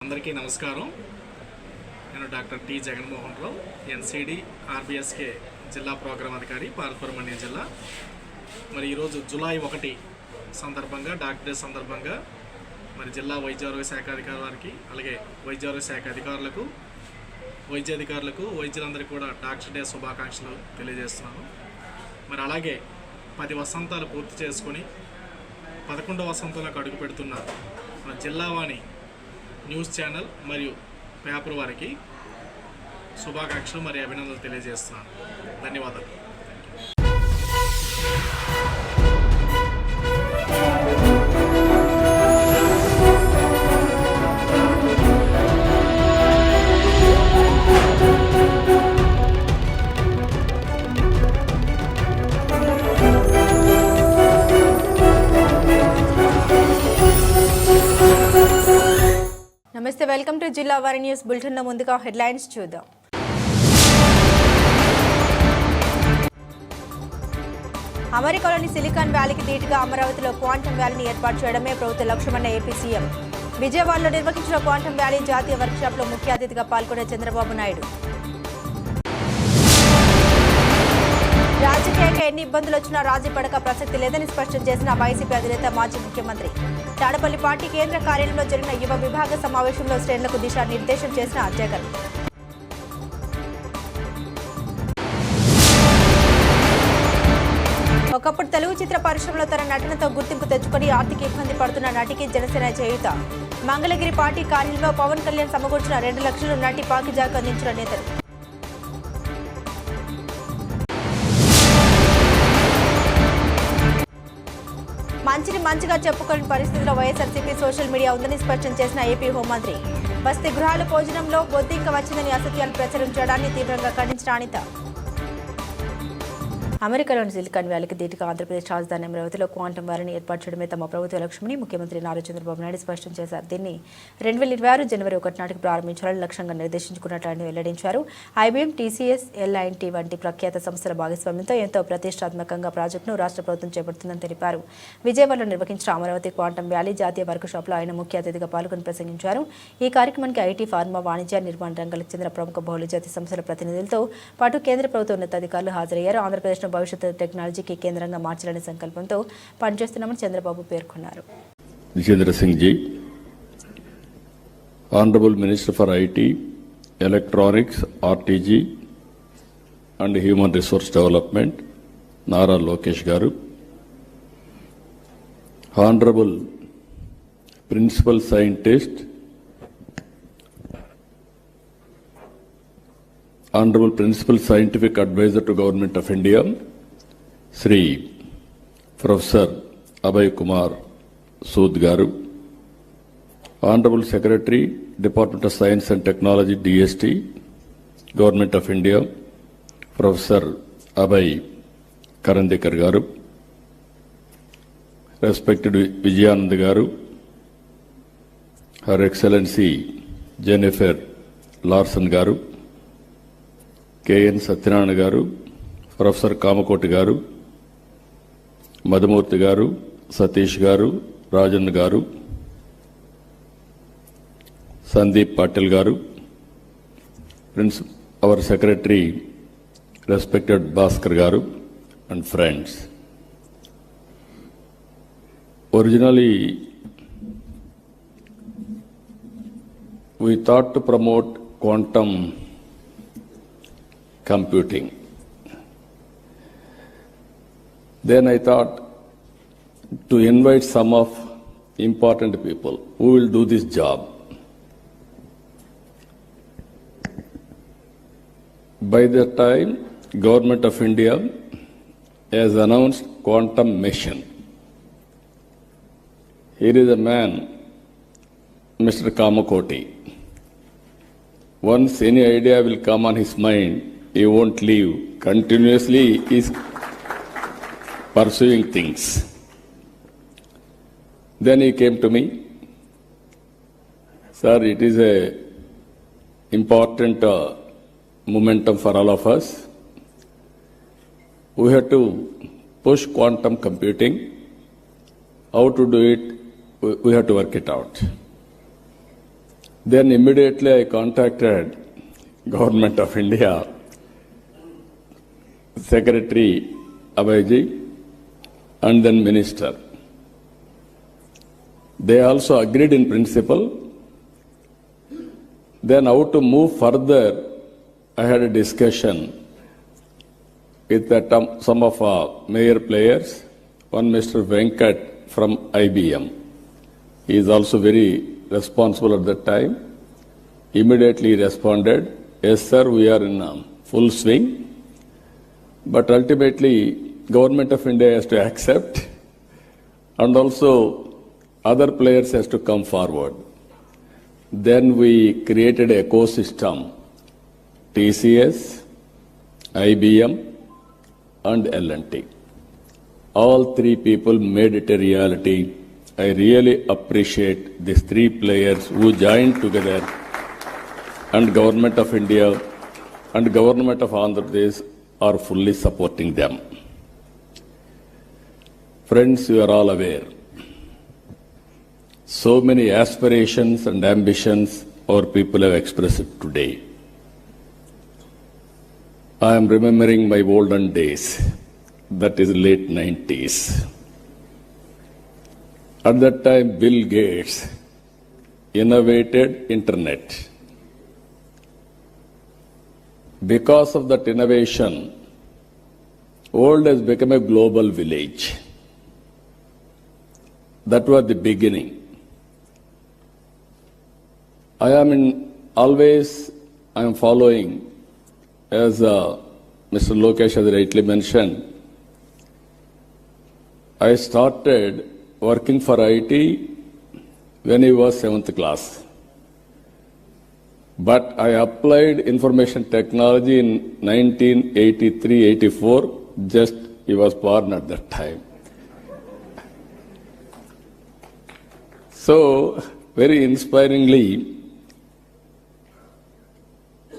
అందరికీ నమస్కారం. నేను doctor T Jaganmohan Rao, NCD RBSK జిల్లా ప్రోగ్రాం అధికారి, పార్వతీపురం జిల్లా. మరి ఈరోజు జూలై 1 సందర్భంగా, డాక్టర్ డే సందర్భంగా మరి జిల్లా వైద్యారోగ్య శాఖ అధికారి వారికి, అలాగే వైద్యారోగ్య శాఖ అధికారులకు, వైద్యాధికారులకు, వైద్యులందరికీ కూడా డాక్టర్ డే శుభాకాంక్షలు తెలియజేస్తున్నాను. మరి అలాగే 10 వసంతాలు పూర్తి చేసుకొని 11వ వసంతంలోకి అడుగు పెడుతున్న మన జిల్లావాణి న్యూస్ ఛానల్ మరియు పేపర్ వారికి శుభాకాంక్షలు మరియు అభినందనలు తెలియజేస్తున్నాను. ధన్యవాదాలు. నమస్తే, వెల్కమ్ టు జిల్లా వారి న్యూస్ బులెటిన్. ముందుగా హెడ్లైన్స్ చూద్దాం. అమెరికాలోని సిలికాన్ వ్యాలీకి ధీటుగా అమరావతిలో క్వాంటమ్ వ్యాలీని ఏర్పాటు చేయడమే ప్రభుత్వ లక్ష్యమన్న ఏపీ సీఎం. విజయవాడలో నిర్వహించిన క్వాంటమ్ వ్యాలీ జాతీయ వర్క్షాప్లో ముఖ్య అతిథిగా పాల్గొన్న చంద్రబాబు నాయుడు. రాజకీయంగా ఎన్ని ఇబ్బందులు వచ్చినా రాజీ పడక ప్రసక్తి లేదని స్పష్టం చేసిన వైసీపీ అధినేత, మాజీ ముఖ్యమంత్రి. తాడపల్లి పార్టీ కేంద్ర కార్యాలయంలో జరిగిన యువ విభాగ సమావేశంలో శ్రేణులకు దిశానిర్దేశం చేసిన జగన్. ఒకప్పుడు తెలుగు చిత్ర పరిశ్రమలో తన నటనతో గుర్తింపు తెచ్చుకొని ఆర్థిక ఇబ్బంది పడుతున్న నటికి జనసేన చేయూత. మంగళగిరి పార్టీ కార్యాలయంలో పవన్ కళ్యాణ్ సమకూర్చిన 2 లక్షలు నటి పాకిజాకు అందించిన నేతలు. మంచిని మంచిగా చెప్పుకోని పరిస్థితిలో వైఎస్ఆర్సీపీ సోషల్ మీడియా ఉందని స్పష్టం చేసిన ఏపీ హోంమంత్రి. బస్తీ గృహాల భోజనంలో బొద్దింక వచ్చిందని అసత్యాలు ప్రచురించడాన్ని తీవ్రంగా ఖండించిన అనిత. అమెరికాలోని సిలికాన్ వ్యాలీకి ధీటుగా ఆంధ్రప్రదేశ్ రాజధాని అమరావతిలో క్వాంటమ్ వ్యాలీని ఏర్పాటు చేయడమే తమ ప్రభుత్వ లక్ష్యమని ముఖ్యమంత్రి నారా చంద్రబాబు నాయుడు స్పష్టం చేశారు. దీన్ని 2026 జనవరి 1 నాటికి ప్రారంభించాలని లక్ష్యంగా నిర్దేశించుకున్నట్లు ఆయన వెల్లడించారు. ఐబీఎం, టీసీఎస్, ఎల్ఐఎన్టీ వంటి ప్రఖ్యాత సంస్థల భాగస్వామ్యంతో ఎంతో ప్రతిష్టాత్మకంగా ప్రాజెక్టును రాష్ట్ర ప్రభుత్వం చేపడుతుందని తెలిపారు. విజయవాడలో నిర్వహించిన అమరావతి క్వాంటమ్ వ్యాలీ జాతీయ వర్క్షాప్లో ఆయన ముఖ్య అతిథిగా పాల్గొని ప్రసంగించారు. ఈ కార్యక్రమానికి ఐటీ, ఫార్మా, వాణిజ్య, నిర్మాణ రంగాలకు చెందిన ప్రముఖ బహుళజాతి సంస్థల ప్రతినిధులతో పాటు కేంద్ర ప్రభుత్వ ఉన్నతాధికారులు హాజరయ్యారు. ఆంధ్రప్రదేశ్ భవిష్యత్తు టెక్నాలజీకి కేంద్రంగా మార్చాలనే సంకల్పంతో పనిచేస్తున్నామని చంద్రబాబు పేర్కొన్నారు. Jitendra Singh ji, honourable minister for IT, electronics, RTG and human resource development Nara Lokesh గారు, honourable principal scientist, honourable principal scientific adviser to government of India Shri professor Abhay Kumar Sood గారు, honourable secretary, department of science and technology, DST, government of India professor Abhay Karandikar గారు, respected Vijayanand గారు, her excellency Jennifer Larsen గారు, KN Satyanarayana గారు, professor Kamakoti గారు, మధుమూర్తి గారు, సతీష్ గారు, రాజన్ గారు, సందీప్ పాటిల్ గారు, అవర్ సెక్రటరీ రెస్పెక్టెడ్ భాస్కర్ గారు and friends. Originally, we thought to promote quantum computing. Then I thought to invite some of important people who will do this job. By that time, Government of India has announced quantum mission. Here is a man, Mr. Kamakoti. Once any idea will come on his mind, he won't leave. Continuously he is pursuing things. Then he came to me, sir, it is a important momentum for all of us. We have to push quantum computing. How to do it, we have to work it out. Then immediately I contacted Government of India, Secretary Abhayji, and then Minister. They also agreed in principle. Then how to move further, I had a discussion with some of our major players. One Mr. Venkat from IBM. He is also very responsible at that time. Immediately responded, yes sir, we are in full swing. But ultimately, Government of India has to accept, and also other players has to come forward. Then we created an ecosystem, TCS, IBM, and L&T. All three people made it a reality. I really appreciate these three players who joined together, and Government of India and Government of Andhra Pradesh are fully supporting them. Friends, you are all aware. So many aspirations and ambitions our people have expressed today. I am remembering my olden days, that is late 90s. At that time, Bill Gates innovated internet. Because of that innovation, world has become a global village. That was the beginning. I am following, as Mr. Lokesh has rightly mentioned, I started working for IT when I was 7th class. But I applied information technology in 1983-84, just he was born at that time. So, very inspiringly,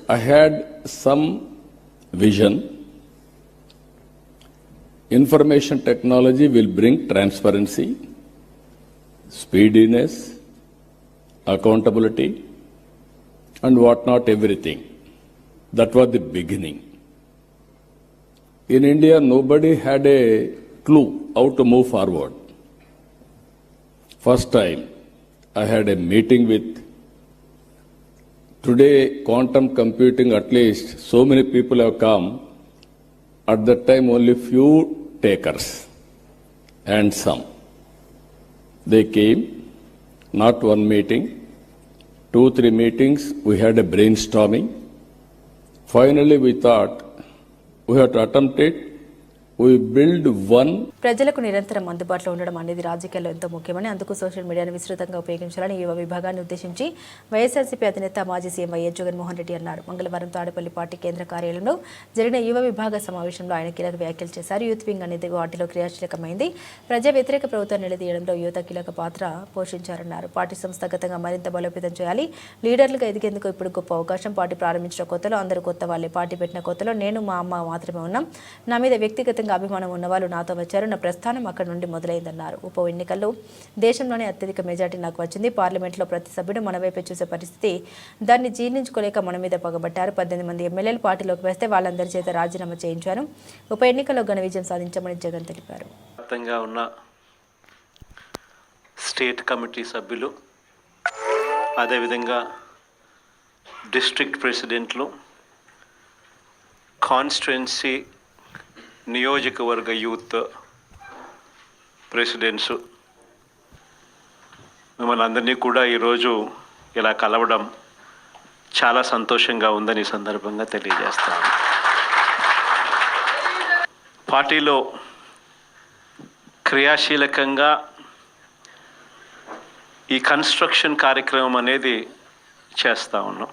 I had some vision. Information technology will bring transparency, speediness, accountability, and whatnot, everything. That was the beginning. In India, nobody had a clue how to move forward. First time, I had a meeting with. Today, quantum computing, at least, so many people have come. At that time, only few takers, and some. They came, not one meeting, 2-3 meetings, we had a brainstorming. Finally, we thought, we have to attempt it. We build one. ప్రజలకు నిరంతరం అందుబాటులో ఉండడం అనేది రాజకీయాల్లో ఎంతో ముఖ్యమని, అందుకు social మీడియాను విస్తృతంగా ఉపయోగించాలని యువ విభాగాన్ని ఉద్దేశించి వైఎస్ఆర్సీపీ అధినేత మాజీ సీఎం వైఎస్ జగన్మోహన్ రెడ్డి అన్నారు. మంగళవారం తాడేపల్లి పార్టీ కేంద్ర కార్యాలయంలో జరిగిన యువ విభాగ సమావేశంలో ఆయన కీలక వ్యాఖ్యలు చేశారు. యూత్ వింగ్ అనేది వాటిలో క్రియాశీలకమైంది. ప్రజా వ్యతిరేక ప్రభుత్వం నిలదీయడంలో యువత కీలక పాత్ర పోషించారన్నారు. పార్టీ సంస్థాగతంగా మరింత బలోపేతం చేయాలి. లీడర్లుగా ఎదిగేందుకు ఇప్పుడు గొప్ప అవకాశం. పార్టీ ప్రారంభించిన కొత్తలో అందరూ కొత్త వాళ్ళే. పార్టీ పెట్టిన కొత్తలో నేను మా అమ్మ మాత్రమే ఉన్నాం. నా మీద వ్యక్తిగతంగా అభిమానం ఉన్నవాళ్ళు నాతో వచ్చారు. నా ప్రస్థానం అక్కడి నుండి మొదలైందన్నారు. ఉప ఎన్నికల్లో దేశంలోనే అత్యధిక మెజార్టీ నాకు వచ్చింది. పార్లమెంట్లో ప్రతి సభ్యుడు మన వైపే చూసే పరిస్థితి, దాన్ని జీర్ణించుకోలేక మన మీద పగబట్టారు. 18 మంది ఎమ్మెల్యేలు పార్టీలోకి వేస్తే వాళ్ళందరి చేత రాజీనామా చేయించాను. ఉప ఎన్నికల్లో ఘన విజయం సాధించామని జగన్ తెలిపారు. వ్యాప్తంగా ఉన్న స్టేట్ కమిటీ సభ్యులు, అదేవిధంగా డిస్ట్రిక్ట్ ప్రెసిడెంట్లు, కాన్స్టిట్యుయెన్సీ నియోజకవర్గ యూత్ ప్రెసిడెంట్స్, మిమ్మల్ని అందరినీ కూడా ఈరోజు ఇలా కలవడం చాలా సంతోషంగా ఉందని ఈ సందర్భంగా తెలియజేస్తాను. పార్టీలో క్రియాశీలకంగా ఈ కన్స్ట్రక్షన్ కార్యక్రమం అనేది చేస్తూ ఉన్నాం.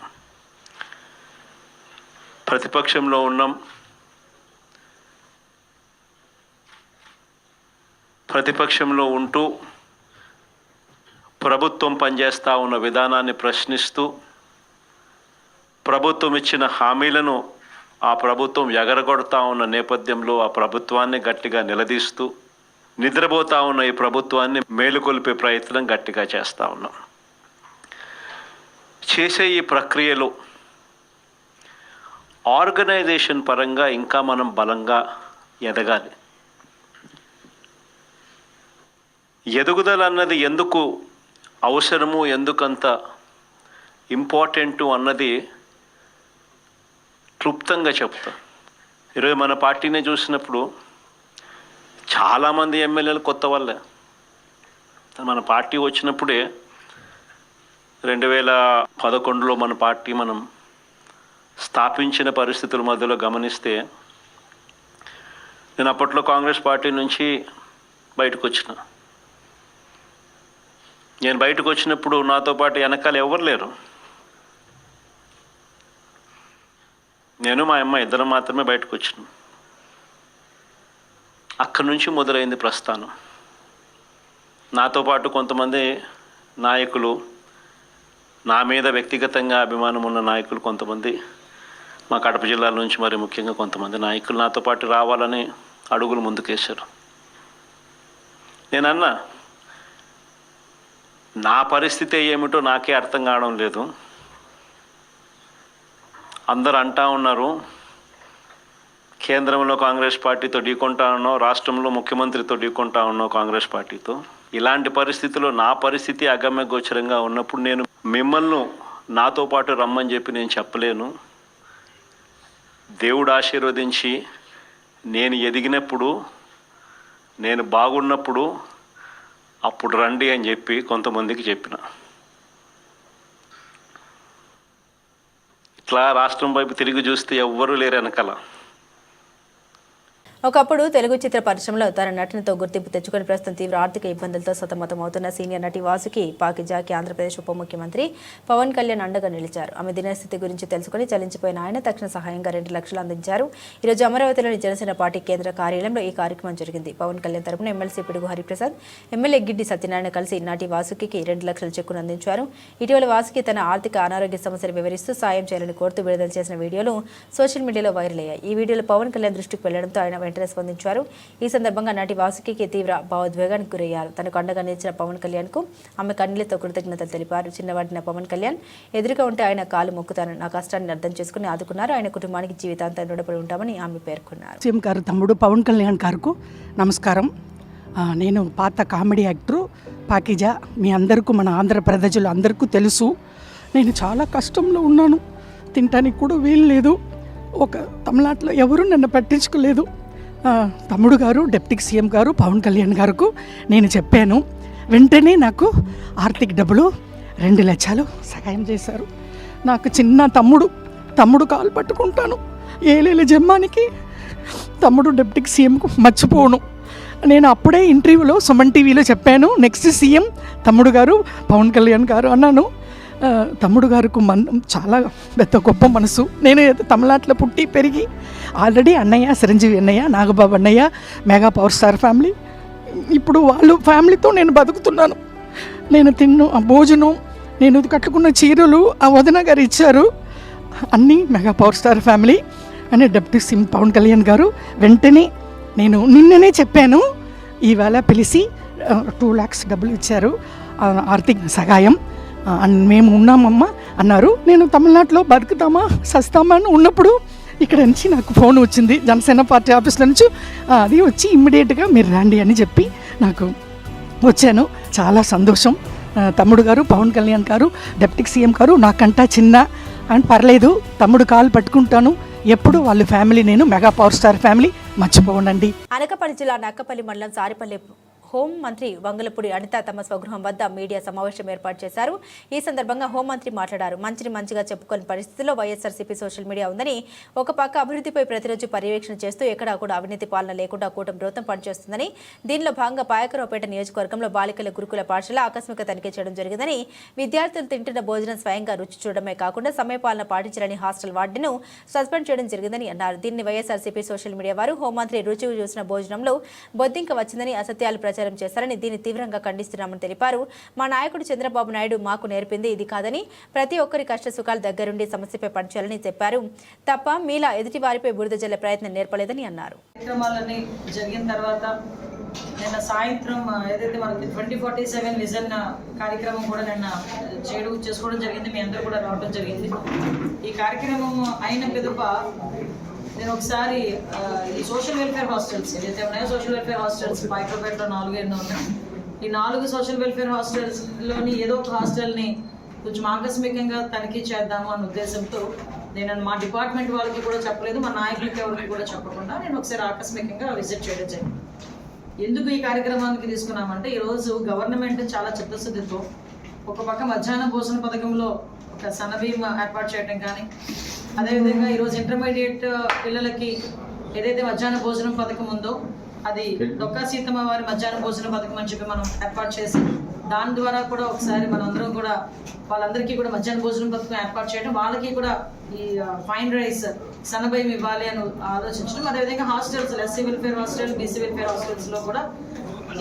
ప్రతిపక్షంలో ఉన్నాం. ప్రతిపక్షంలో ఉంటూ ప్రభుత్వం పనిచేస్తూ ఉన్న విధానాన్ని ప్రశ్నిస్తూ, ప్రభుత్వం ఇచ్చిన హామీలను ఆ ప్రభుత్వం ఎగరగొడతా ఉన్న నేపథ్యంలో ఆ ప్రభుత్వాన్ని గట్టిగా నిలదీస్తూ, నిద్రపోతూ ఉన్న ఈ ప్రభుత్వాన్ని మేలుకొల్పే ప్రయత్నం గట్టిగా చేస్తూ ఉన్నాం. చేసే ఈ ప్రక్రియలో ఆర్గనైజేషన్ పరంగా ఇంకా మనం బలంగా ఎదగాలి. ఎదుగుదల అన్నది ఎందుకు అవసరము, ఎందుకంత ఇంపార్టెంటు అన్నది క్లుప్తంగా చెప్తా. ఈరోజు మన పార్టీని చూసినప్పుడు చాలామంది ఎమ్మెల్యేలు కొత్త వాళ్ళే. మన పార్టీ వచ్చినప్పుడే 2011లో మన పార్టీ మనం స్థాపించిన పరిస్థితుల మధ్యలో గమనిస్తే, నేను అప్పట్లో కాంగ్రెస్ పార్టీ నుంచి బయటకు వచ్చిన. నేను బయటకు వచ్చినప్పుడు నాతో పాటు వెనకాల ఎవరు లేరు. నేను మా అమ్మ ఇద్దరం మాత్రమే బయటకు వచ్చినాం. అక్కడి నుంచి మొదలైంది ప్రస్థానం. నాతో పాటు కొంతమంది నాయకులు, నా మీద వ్యక్తిగతంగా అభిమానం ఉన్న నాయకులు కొంతమంది, మా కడప జిల్లాల నుంచి మరి ముఖ్యంగా కొంతమంది నాయకులు నాతో పాటు రావాలని అడుగులు ముందుకేశారు. నేనన్నా, నా పరిస్థితి ఏమిటో నాకే అర్థం కావడం లేదు. అందరూ అంటా ఉన్నారు, కేంద్రంలో కాంగ్రెస్ పార్టీతో ఢీకొంటా ఉన్నావు, రాష్ట్రంలో ముఖ్యమంత్రితో ఢీకొంటా ఉన్నావు కాంగ్రెస్ పార్టీతో. ఇలాంటి పరిస్థితుల్లో నా పరిస్థితి అగమ్య గోచరంగా ఉన్నప్పుడు నేను మిమ్మల్ని నాతో పాటు రమ్మని చెప్పి నేను చెప్పలేను. దేవుడు ఆశీర్వదించి నేను ఎదిగినప్పుడు, నేను బాగున్నప్పుడు అప్పుడు రండి అని చెప్పి కొంతమందికి చెప్పిన. ఇట్లా రాష్ట్రం వైపు తిరిగి చూస్తే ఎవ్వరూ లేరు వెనకాల. ఒకప్పుడు తెలుగు చిత్ర పరిశ్రమలో తన నటనతో గుర్తింపు తెచ్చుకుని ప్రస్తుతం తీవ్ర ఆర్థిక ఇబ్బందులతో సతమతమవుతున్న సీనియర్ నటి వాసుకి పాకిజాకి ఆంధ్రప్రదేశ్ ఉప ముఖ్యమంత్రి పవన్ కళ్యాణ్ అండగా నిలిచారు. ఆమె దినస్థితి గురించి తెలుసుకుని చలించిపోయిన ఆయన తక్షణ సహాయంగా 2 లక్షలు అందించారు. ఈరోజు అమరావతిలోని జనసేన పార్టీ కేంద్ర కార్యాలయంలో ఈ కార్యక్రమం జరిగింది. పవన్ కళ్యాణ్ తరపున ఎమ్మెల్సీ పిడుగు హరిప్రసాద్, ఎమ్మెల్యే గిడ్డి సత్యనారాయణ కలిసి నటి వాసుకి 2 లక్షల చెక్కును అందించారు. ఇటీవల వాసుకి తన ఆర్థిక అనారోగ్య సమస్యలు వివరిస్తూ సాయం చేయాలని కోరుతూ విడుదల చేసిన వీడియోలు సోషల్ మీడియాలో వైరల్ అయ్యాయి. ఈ వీడియోలో పవన్ కళ్యాణ్ దృష్టికి వెళ్లడంతో ఆయన వెంటనే స్పందించారు. ఈ సందర్భంగా నటి వాసుకి తీవ్ర భావోద్వేగానికి గురయ్యారు. తనకు అండగా నిలిచిన పవన్ కళ్యాణ్ కు ఆమె కన్నీళ్లతో కృతజ్ఞతలు తెలిపారు. చిన్నవాడిన పవన్ కళ్యాణ్ ఎదురుగా ఉంటే ఆయన కాలు మొక్కుతాను, నా కష్టాన్ని అర్థం చేసుకుని ఆదుకున్నారు. ఆయన కుటుంబానికి జీవితాంతం రుణపడి ఉంటామని ఆమె పేర్కొన్నారు. సీఎం గారు తమ్ముడు పవన్ కళ్యాణ్ గారికి నమస్కారం. నేను పాత కామెడీ యాక్టరు పాకిజా. మీ అందరికీ, మన ఆంధ్ర ప్రజలు అందరికీ తెలుసు. నేను చాలా కష్టంలో ఉన్నాను. తినటానికి కూడా వీలు లేదు. ఒక తమిళనాడులో ఎవరు నన్ను పట్టించుకోలేదు. తమ్ముడు గారు, డిప్యూటీ సీఎం గారు పవన్ కళ్యాణ్ గారికి నేను చెప్పాను. వెంటనే నాకు ఆర్థిక డబ్బులు 2 లక్షలు సహాయం చేశారు. నాకు చిన్న తమ్ముడు కాలు పట్టుకుంటాను. ఏలేల జమ్మానికి తమ్ముడు డిప్యూటీ సీఎంకు మర్చిపోను. నేను అప్పుడే ఇంటర్వ్యూలో సుమన్ టీవీలో చెప్పాను, నెక్స్ట్ సీఎం తమ్ముడు గారు పవన్ కళ్యాణ్ గారు అన్నాను. తమ్ముడు గారికి చాలా పెద్ద గొప్ప మనసు. నేను తమిళనాడులో పుట్టి పెరిగి ఆల్రెడీ అన్నయ్య, చిరంజీవి అన్నయ్య, నాగబాబు అన్నయ్య, మెగా పవర్ స్టార్ ఫ్యామిలీ, ఇప్పుడు వాళ్ళు ఫ్యామిలీతో నేను బతుకుతున్నాను. నేను ఆ భోజనం, నేను కట్టుకున్న చీరలు ఆ వదిన గారు ఇచ్చారు. అన్నీ మెగా పవర్ స్టార్ ఫ్యామిలీ అని డిప్యూటీ సీఎం పవన్ కళ్యాణ్ గారు వెంటనే, నేను నిన్ననే చెప్పాను, ఈవేళ పిలిచి 2 lakhs డబ్బులు ఇచ్చారు ఆర్థిక సహాయం. మేము ఉన్నామమ్మా అన్నారు. నేను తమిళనాడులో బతుకుతామా సస్తామా అని ఉన్నప్పుడు ఇక్కడ నుంచి నాకు ఫోన్ వచ్చింది జనసేన పార్టీ ఆఫీస్లో నుంచి. అది వచ్చి ఇమ్మీడియట్గా మీరు రండి అని చెప్పి నాకు వచ్చాను. చాలా సంతోషం. తమ్ముడు గారు పవన్ కళ్యాణ్ గారు, డిప్యూటీ సీఎం గారు నాకంటా చిన్న అని పర్లేదు, తమ్ముడు కాలు పట్టుకుంటాను ఎప్పుడు. వాళ్ళ ఫ్యామిలీ నేను మెగా పవర్ స్టార్ ఫ్యామిలీ మర్చిపోనండి. అనకాపల్లి జిల్లా నక్కపల్లి మండలం సారిపల్లి హోం మంత్రి వంగలపూడి అనిత తమ స్వగృహం వద్ద మీడియా సమావేశం ఏర్పాటు చేశారు. ఈ సందర్భంగా హోంమంత్రి మాట్లాడారు. మంత్రిని మంచిగా చెప్పుకోని పరిస్థితుల్లో వైఎస్ఆర్సీపీ సోషల్ మీడియా ఉందని, ఒక పక్క అభివృద్ధిపై ప్రతిరోజు పర్యవేక్షణ చేస్తూ ఎక్కడా కూడా అవినీతి పాలన లేకుండా కూటమి ప్రభుత్వం పనిచేస్తుందని, దీనిలో భాగంగా పాయకరావుపేట నియోజకవర్గంలో బాలికల గురుకుల పాఠశాల ఆకస్మిక తనిఖీ చేయడం జరిగిందని, విద్యార్థులు తింటున్న భోజనం స్వయంగా రుచి చూడడమే కాకుండా సమయపాలన పాటించాలని హాస్టల్ వార్డును సస్పెండ్ చేయడం జరిగిందని అన్నారు. దీన్ని వైఎస్ఆర్సీపీ సోషల్ మీడియా వారు హోంమంత్రి రుచి చూసిన భోజనంలో బొద్దింక వచ్చిందని అసత్యాలు ప్రచారం చేశారని, దీన్ని తీవ్రంగా ఖండిస్తున్నామని తెలిపారు. మా నాయకుడు చంద్రబాబు నాయుడు మాకు నేర్పింది ఇది కాదని, ప్రతి ఒక్కరి కష్ట సుఖాల దగ్గరుండి సమస్యపై పనిచేయాలని చెప్పారు. తప్ప మీలా ఎదుటి వారిపై బురద జల్లే ప్రయత్నం నేర్పలేదని అన్నారు. కార్యక్రమాలని జరిగిన తర్వాత నిన్న సాయంత్రం ఏదైతే మనకి 2047 విజన్ కార్యక్రమం కూడా నిన్న చేసుకోవడం జరిగింది. మీ అందరూ కూడా రావడం జరిగింది. ఈ కార్యక్రమం అయిన పిదప నేను ఒకసారి ఈ సోషల్ వెల్ఫేర్ హాస్టల్స్ ఏదైతే ఉన్నాయో సోషల్ వెల్ఫేర్ హాస్టల్స్ మైక్రోపేటలో 4 ఎన్నో ఉన్నాయి. ఈ 4 సోషల్ వెల్ఫేర్ హాస్టల్స్లోని ఏదో ఒక హాస్టల్ని కొంచెం ఆకస్మికంగా తనిఖీ చేద్దాము అన్న ఉద్దేశంతో నేను మా డిపార్ట్మెంట్ వాళ్ళకి కూడా చెప్పలేదు, మా నాయకులకి ఎవరికి కూడా చెప్పకుండా నేను ఒకసారి ఆకస్మికంగా విజిట్ చేయడం జరిగింది. ఎందుకు ఈ కార్యక్రమానికి తీసుకున్నామంటే ఈరోజు గవర్నమెంట్ చాలా చిత్తశుద్ధితో ఒక పక్క మధ్యాహ్న భోజన పథకంలో ఒక సన్నబీమ్ ఏర్పాటు చేయడం కానీ, అదేవిధంగా ఈరోజు ఇంటర్మీడియట్ పిల్లలకి ఏదైతే మధ్యాహ్న భోజనం పథకం ఉందో అది డొక్కా సీతమ్మ వారి మధ్యాహ్న భోజన పథకం అని చెప్పి మనం ఏర్పాటు చేసి దాని ద్వారా కూడా ఒకసారి మనందరం కూడా వాళ్ళందరికీ కూడా మధ్యాహ్న భోజనం పథకం ఏర్పాటు చేయడం, వాళ్ళకి కూడా ఈ ఫైన్ రైస్ సన్నబియ్యం ఇవ్వాలి అని ఆలోచించడం. అదేవిధంగా hostels SC welfare hostel, BC welfare హాస్టల్స్లో కూడా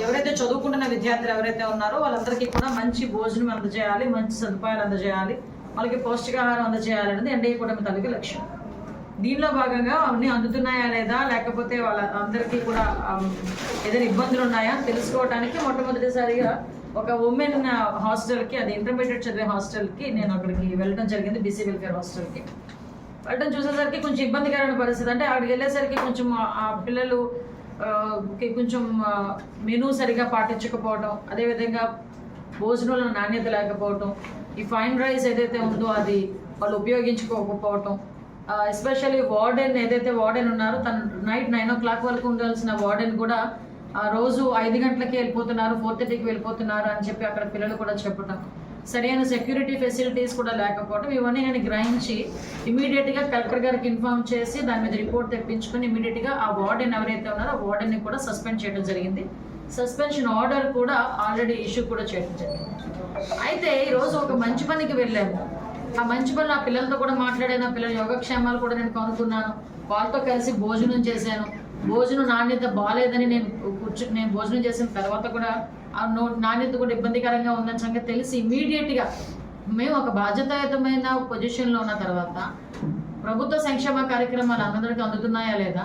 ఎవరైతే చదువుకుంటున్న విద్యార్థులు ఎవరైతే ఉన్నారో వాళ్ళందరికీ కూడా మంచి భోజనం అందజేయాలి, మంచి సదుపాయాలు అందజేయాలి, వాళ్ళకి పౌష్టికాహారం అందజేయాలనేది ఎన్డీఏ కూటమి తాలూకు లక్ష్యం. దీనిలో భాగంగా అవన్నీ అందుతున్నాయా లేదా, లేకపోతే వాళ్ళ అందరికీ కూడా ఏదైనా ఇబ్బందులు ఉన్నాయా తెలుసుకోవడానికి మొట్టమొదటిసారిగా ఒక ఉమెన్ హాస్టల్కి, అది ఇంటర్మీడియట్ చదివే హాస్టల్కి నేను అక్కడికి వెళ్ళడం జరిగింది. బీసీ వెల్ఫేర్ హాస్టల్కి వెళ్ళడం చూసేసరికి కొంచెం ఇబ్బందికరమైన పరిస్థితి. అంటే అక్కడికి వెళ్ళేసరికి కొంచెం ఆ పిల్లలు కొంచెం మెనూ సరిగా పాటించకపోవడం, అదేవిధంగా భోజనాల నాణ్యత లేకపోవడం, ఈ ఫైన్ రైస్ ఏదైతే ఉందో అది వాళ్ళు ఉపయోగించుకోకపోవటం, ఎస్పెషల్లీ వార్డెన్ ఏదైతే వార్డెన్ ఉన్నారో తను నైట్ 9 o'clock వరకు ఉండాల్సిన వార్డెన్ కూడా రోజు 5 గంటలకి వెళ్ళిపోతున్నారు, 4:30కి వెళ్ళిపోతున్నారు అని చెప్పి అక్కడ పిల్లలు కూడా చెప్పటం, సరైన సెక్యూరిటీ ఫెసిలిటీస్ కూడా లేకపోవడం, ఇవన్నీ నేను గ్రహించి ఇమీడియట్గా కలెక్టర్ గారికి ఇన్ఫార్మ్ చేసి దాని మీద రిపోర్ట్ తెప్పించుకొని ఇమీడియట్గా ఆ వార్డెన్ ఎవరైతే ఉన్నారో ఆ వార్డెన్ని కూడా సస్పెండ్ చేయడం జరిగింది. సస్పెన్షన్ ఆర్డర్ కూడా ఆల్రెడీ ఇష్యూ కూడా చేయడం జరిగింది. అయితే ఈరోజు ఒక మంచి పనికి వెళ్ళాము. ఆ మంచి పనులు ఆ పిల్లలతో కూడా మాట్లాడాను, పిల్లల యోగక్షేమాలు కూడా నేను కనుక్కున్నాను, వాళ్ళతో కలిసి భోజనం చేశాను. భోజనం నాణ్యత బాగాలేదని నేను భోజనం చేసిన తర్వాత కూడా ఆ నాణ్యత కూడా ఇబ్బందికరంగా ఉందని సంగతి తెలిసి ఇమీడియట్గా మేము ఒక బాధ్యతాయుతమైన పొజిషన్లో ఉన్న తర్వాత ప్రభుత్వ సంక్షేమ కార్యక్రమాలు అందరికీ అందుతున్నాయా లేదా,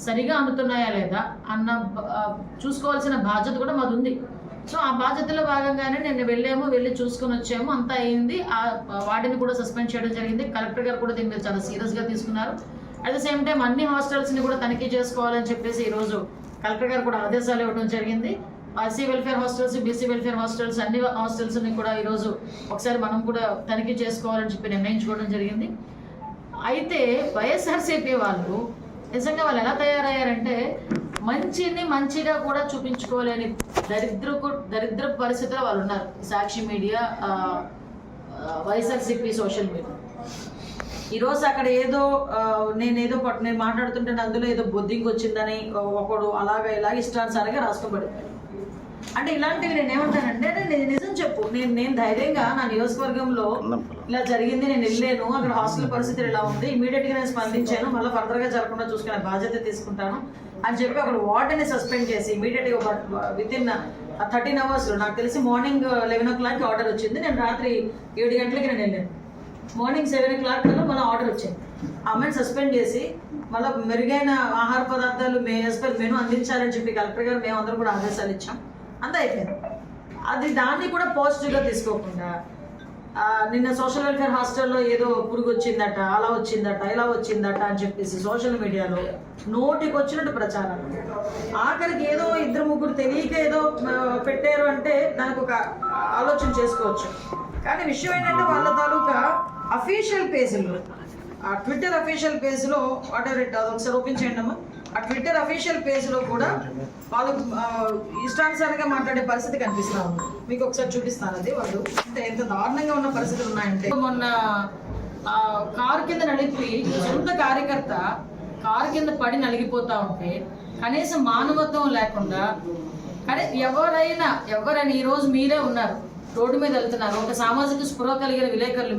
సరిగా అందుతున్నాయా లేదా అన్న చూసుకోవాల్సిన బాధ్యత కూడా మాది ఉంది. సో ఆ బాధ్యతలో భాగంగానే నేను వెళ్ళి చూసుకొని వచ్చాము, అంతా అయింది. ఆ వాటిని కూడా సస్పెండ్ చేయడం జరిగింది. కలెక్టర్ గారు కూడా దీని మీద చాలా సీరియస్గా తీసుకున్నారు. అట్ ద సేమ్ టైం అన్ని హాస్టల్స్ని కూడా తనిఖీ చేసుకోవాలని చెప్పేసి ఈరోజు కలెక్టర్ గారు కూడా ఆదేశాలు ఇవ్వడం జరిగింది. SC welfare hostels, BC welfare hostels అన్ని హాస్టల్స్ని కూడా ఈరోజు ఒకసారి మనం కూడా తనిఖీ చేసుకోవాలని చెప్పి నిర్ణయించుకోవడం జరిగింది. అయితే వైఎస్ఆర్సీపీ వాళ్ళు నిజంగా వాళ్ళు ఎలా తయారయ్యారంటే మంచిని మంచిగా కూడా చూపించుకోలేని దరిద్ర పరిస్థితిలో వాళ్ళు ఉన్నారు. సాక్షి మీడియా, వైఎస్ఆర్సీపీ సోషల్ మీడియా. ఈరోజు అక్కడ ఏదో నేను మాట్లాడుతుంటే అందులో ఏదో బొద్దింగ్ వచ్చిందని ఒకడు అలాగా ఇలాగ ఇష్టానుసారంగా రాసుకోబడి, అంటే ఇలాంటివి నేను ఏమంటానంటే నేను నిజం చెప్పు, నేను ధైర్యంగా నా నియోజకవర్గంలో ఇలా జరిగింది, నేను వెళ్ళాను, అక్కడ హాస్టల్ పరిస్థితులు ఇలా ఉంది, ఇమీడియట్గా నేను స్పందించాను, మళ్ళీ ఫర్దర్గా జరగకుండా చూసుకునే బాధ్యత తీసుకుంటాను అని చెప్పి అక్కడ వార్డెన్ని సస్పెండ్ చేసి ఇమీడియట్గా వితిన్ 13 hours నాకు తెలిసి మార్నింగ్ 11 o'clock ఆర్డర్ వచ్చింది. నేను రాత్రి 7 గంటలకి నేను వెళ్ళాను. మార్నింగ్ 7 o'clock కల్లా మళ్ళీ ఆర్డర్ వచ్చింది. ఆ అమ్మాయిని సస్పెండ్ చేసి మళ్ళీ మెరుగైన ఆహార పదార్థాలు మెనూ అందించాలని చెప్పి కలెక్టర్ గారు మేమందరం కూడా ఆదేశాలు ఇచ్చాం. అంతా అయిపోయింది. దాన్ని కూడా పాజిటివ్గా తీసుకోకుండా నిన్న సోషల్ వెల్ఫేర్ హాస్టల్లో ఏదో పురుగు వచ్చిందట, అలా వచ్చిందట, ఇలా వచ్చిందట అని చెప్పేసి సోషల్ మీడియాలో నోటికి వచ్చినట్టు ప్రచారం. ఆఖరికి ఏదో 2-3 తెలియక ఏదో పెట్టారు అంటే దానికి ఒక ఆలోచన చేసుకోవచ్చు. కానీ విషయం ఏంటంటే వాళ్ళ తాలూకా అఫీషియల్ పేజీలో, ఆ ట్విట్టర్ అఫీషియల్ పేజ్లో వాటర్ అది ఒకసారి ఓపెన్ చేయండి అమ్మా. ఆ ట్విట్టర్ అఫీషియల్ పేజ్లో కూడా వాళ్ళు ఇష్టానుసారంగా మాట్లాడే పరిస్థితి కనిపిస్తూ ఉంది. మీకు ఒకసారి చూపిస్తాను. అది వాళ్ళు అంటే ఎంత దారుణంగా ఉన్న పరిస్థితులు ఉన్నాయంటే, మొన్న కారు కింద నలిపి సొంత కార్యకర్త కారు కింద పడి నలిగిపోతూ ఉంటే కనీసం మానవత్వం లేకుండా, కానీ ఎవరైనా ఈరోజు మీరే ఉన్నారు, రోడ్డు మీద వెళ్తున్నారు, ఒక సామాజిక స్పృహ కలిగిన విలేకరులు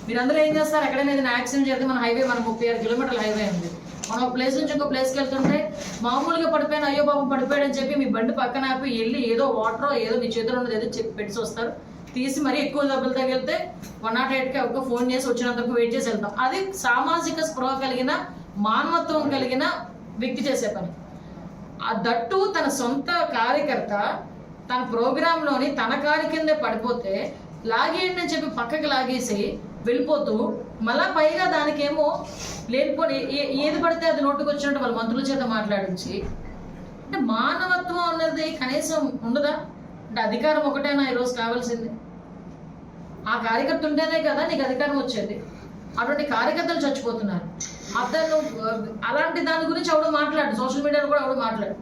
మీరందరూ ఏం చేస్తారు, ఎక్కడైనా ఏదైనా యాక్సిడెంట్ చేస్తే మన హైవే, మన 36 కిలోమీటర్ల హైవే ఉంది, మనం ఒక ప్లేస్ నుంచి ఇంకో ప్లేస్కి వెళ్తుంటే మామూలుగా పడిపోయిన అయ్యో బాబు పడిపోయాడని చెప్పి మీ బండి పక్కన ఆపి వెళ్ళి ఏదో వాటరో ఏదో మీ చేతిలో ఉన్నది ఏదో చెప్పి పెట్టి వస్తారు, తీసి మరీ ఎక్కువ డబ్బులు తగిలితే 108కి ఒక ఫోన్ చేసి వచ్చినంతకు వెయిట్ చేసి వెళ్తాం. అది సామాజిక స్పృహ కలిగిన మానవత్వం కలిగిన వ్యక్తి చేసే పని. ఆ దట్టు తన సొంత కార్యకర్త తన ప్రోగ్రాంలోని తన కారు కిందే పడిపోతే లాగేయండి అని చెప్పి పక్కకి లాగేసి వెళ్ళిపోతూ మళ్ళా పైగా దానికేమో లేనిపోయి ఏది పడితే అది నోటుకు వచ్చినట్టు వాళ్ళ మంత్రుల చేత మాట్లాడించి, అంటే మానవత్వం అన్నది కనీసం ఉండదా? అంటే అధికారం ఒకటేనా ఈరోజు కావాల్సింది? ఆ కార్యకర్త ఉంటేనే కదా నీకు అధికారం వచ్చేది. అటువంటి కార్యకర్తలు చచ్చిపోతున్నారు. అతను అలాంటి దాని గురించి ఎవడో మాట్లాడు, సోషల్ మీడియాలో కూడా ఎవడో మాట్లాడు,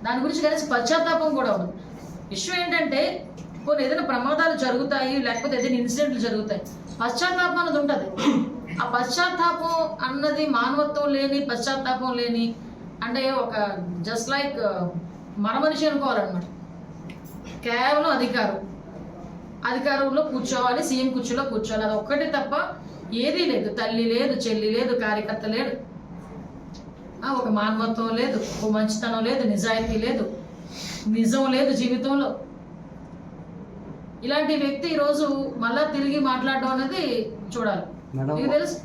దాని గురించి కనీసం పశ్చాత్తాపం కూడా ఉండదు. ఇష్యూ ఏంటంటే కొన్ని ఏదైనా ప్రమాదాలు జరుగుతాయి, లేకపోతే ఏదైనా ఇన్సిడెంట్లు జరుగుతాయి, పశ్చాత్తాపం అన్నది ఉంటుంది. ఆ పశ్చాత్తాపం అన్నది మానవత్వం లేని పశ్చాత్తాపం లేని, అంటే ఒక జస్ట్ లైక్ మన మనిషి అనుకోవాలన్నమాట. కేవలం అధికారంలో కూర్చోవాలి, సీఎం కుర్చీలో కూర్చోవాలి, అది ఒక్కటి తప్ప ఏదీ లేదు. తల్లి లేదు, చెల్లి లేదు, కార్యకర్త లేడు, ఒక మానవత్వం లేదు, ఒక మంచితనం లేదు, నిజాయితీ లేదు, నిజం లేదు జీవితంలో. ఇలాంటి వ్యక్తి ఈరోజు మళ్ళా తిరిగి మాట్లాడడం అనేది చూడాలి. మీకు తెలుసు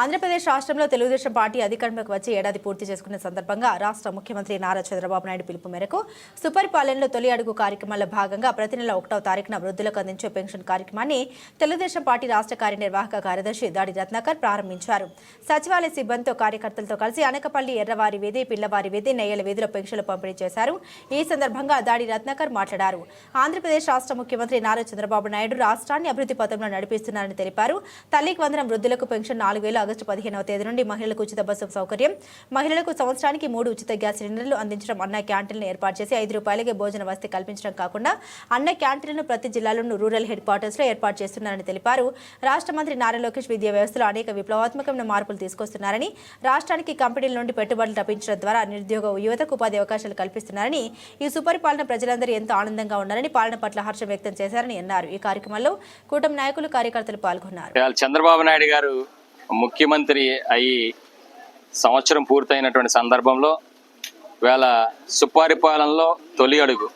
ఆంధ్రప్రదేశ్ రాష్ట్రంలో తెలుగుదేశం పార్టీ అధికారంలోకి వచ్చి ఏడాది పూర్తి చేసుకున్న సందర్భంగా రాష్ట్ర ముఖ్యమంత్రి నారా చంద్రబాబు నాయుడు పిలుపు మేరకు సుపరిపాలనలో తొలి అడుగు కార్యక్రమాల్లో భాగంగా ప్రతి నెల 1వ తారీఖున వృద్ధులకు అందించే పెన్షన్ కార్యక్రమాన్ని తెలుగుదేశం పార్టీ రాష్ట్ర కార్యనిర్వాహక కార్యదర్శి దాడి రత్నాకర్ ప్రారంభించారు. సచివాలయ సిబ్బందితో కార్యకర్తలతో కలిసి అనకపల్లి, ఎర్రవారి వీధి, పిల్లవారి వీధి, నెయ్యల వీధిలో పెన్షన్లు పంపిణీ చేశారు. ఈ సందర్భంగా దాడి రత్నాకర్ మాట్లాడారు. ఆంధ్రప్రదేశ్ రాష్ట్ర ముఖ్యమంత్రి నారా చంద్రబాబు నాయుడు రాష్ట్రాన్ని అభివృద్ధి పథంలో నడిపిస్తున్నారని తెలిపారు. తల్లికి వందనం వృద్ధులకు పెన్షన్ 4,000, ఆగస్టు 15వ తేదీ నుండి మహిళలకు ఉచిత బస్సు సౌకర్యం, మహిళలకు సంవత్సరానికి 3 ఉచిత గ్యాస్ సిలిండర్లు అందించడం, అన్న క్యాంటీన్లను ఏర్పాటు చేసి 5 రూపాయలకే భోజన వసతి కల్పించడం కాకుండా అన్న క్యాంటీన్లను ప్రతి జిల్లాలోనూ రూరల్ హెడ్ క్వార్టర్స్లో ఏర్పాటు చేస్తున్నారని తెలిపారు. రాష్ట్ర మంత్రి నారా లోకేష్ విద్యా వ్యవస్థలో అనేక విప్లవాత్మకమైన మార్పులు తీసుకొస్తున్నారని, రాష్ట్రానికి కంపెనీల నుండి పెట్టుబడులు రప్పించడం ద్వారా నిరుద్యోగ యువతకు ఉపాధి అవకాశాలు కల్పిస్తున్నారని, ఈ సుపరిపాలన ప్రజలందరూ ఎంతో ఆనందంగా ఉన్నారని, పాలన పట్ల హర్షం వ్యక్తం చేశారని అన్నారు. ఈ కార్యక్రమంలో కూటమి నాయకులు, కార్యకర్తలు పాల్గొన్నారు. చంద్రబాబు నాయుడు గారు ముఖ్యమంత్రి అయి సంవత్సరం పూర్తయినటువంటి సందర్భంలో వేళ సుపరిపాలనలో తొలి అడుగు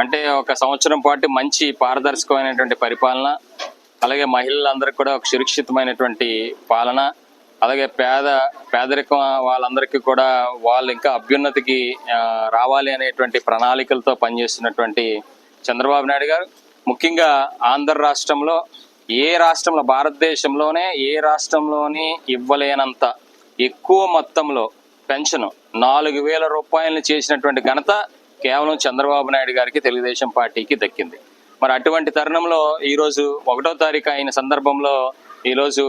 అంటే ఒక సంవత్సరం పాటు మంచి పారదర్శకమైనటువంటి పరిపాలన, అలాగే మహిళలందరికీ కూడా ఒక సురక్షితమైనటువంటి పాలన, అలాగే పేదరికం వాళ్ళందరికీ కూడా వాళ్ళు ఇంకా అభ్యున్నతికి రావాలి అనేటువంటి ప్రణాళికలతో పనిచేస్తున్నటువంటి చంద్రబాబు నాయుడు గారు ముఖ్యంగా ఆంధ్ర రాష్ట్రంలో భారతదేశంలోనే ఏ రాష్ట్రంలోని ఇవ్వలేనంత ఎక్కువ మొత్తంలో పెన్షన్ 4,000 రూపాయలను చేసినటువంటి ఘనత కేవలం చంద్రబాబు నాయుడు గారికి, తెలుగుదేశం పార్టీకి దక్కింది. మరి అటువంటి తరుణంలో ఈరోజు 1వ తారీఖు అయిన సందర్భంలో ఈరోజు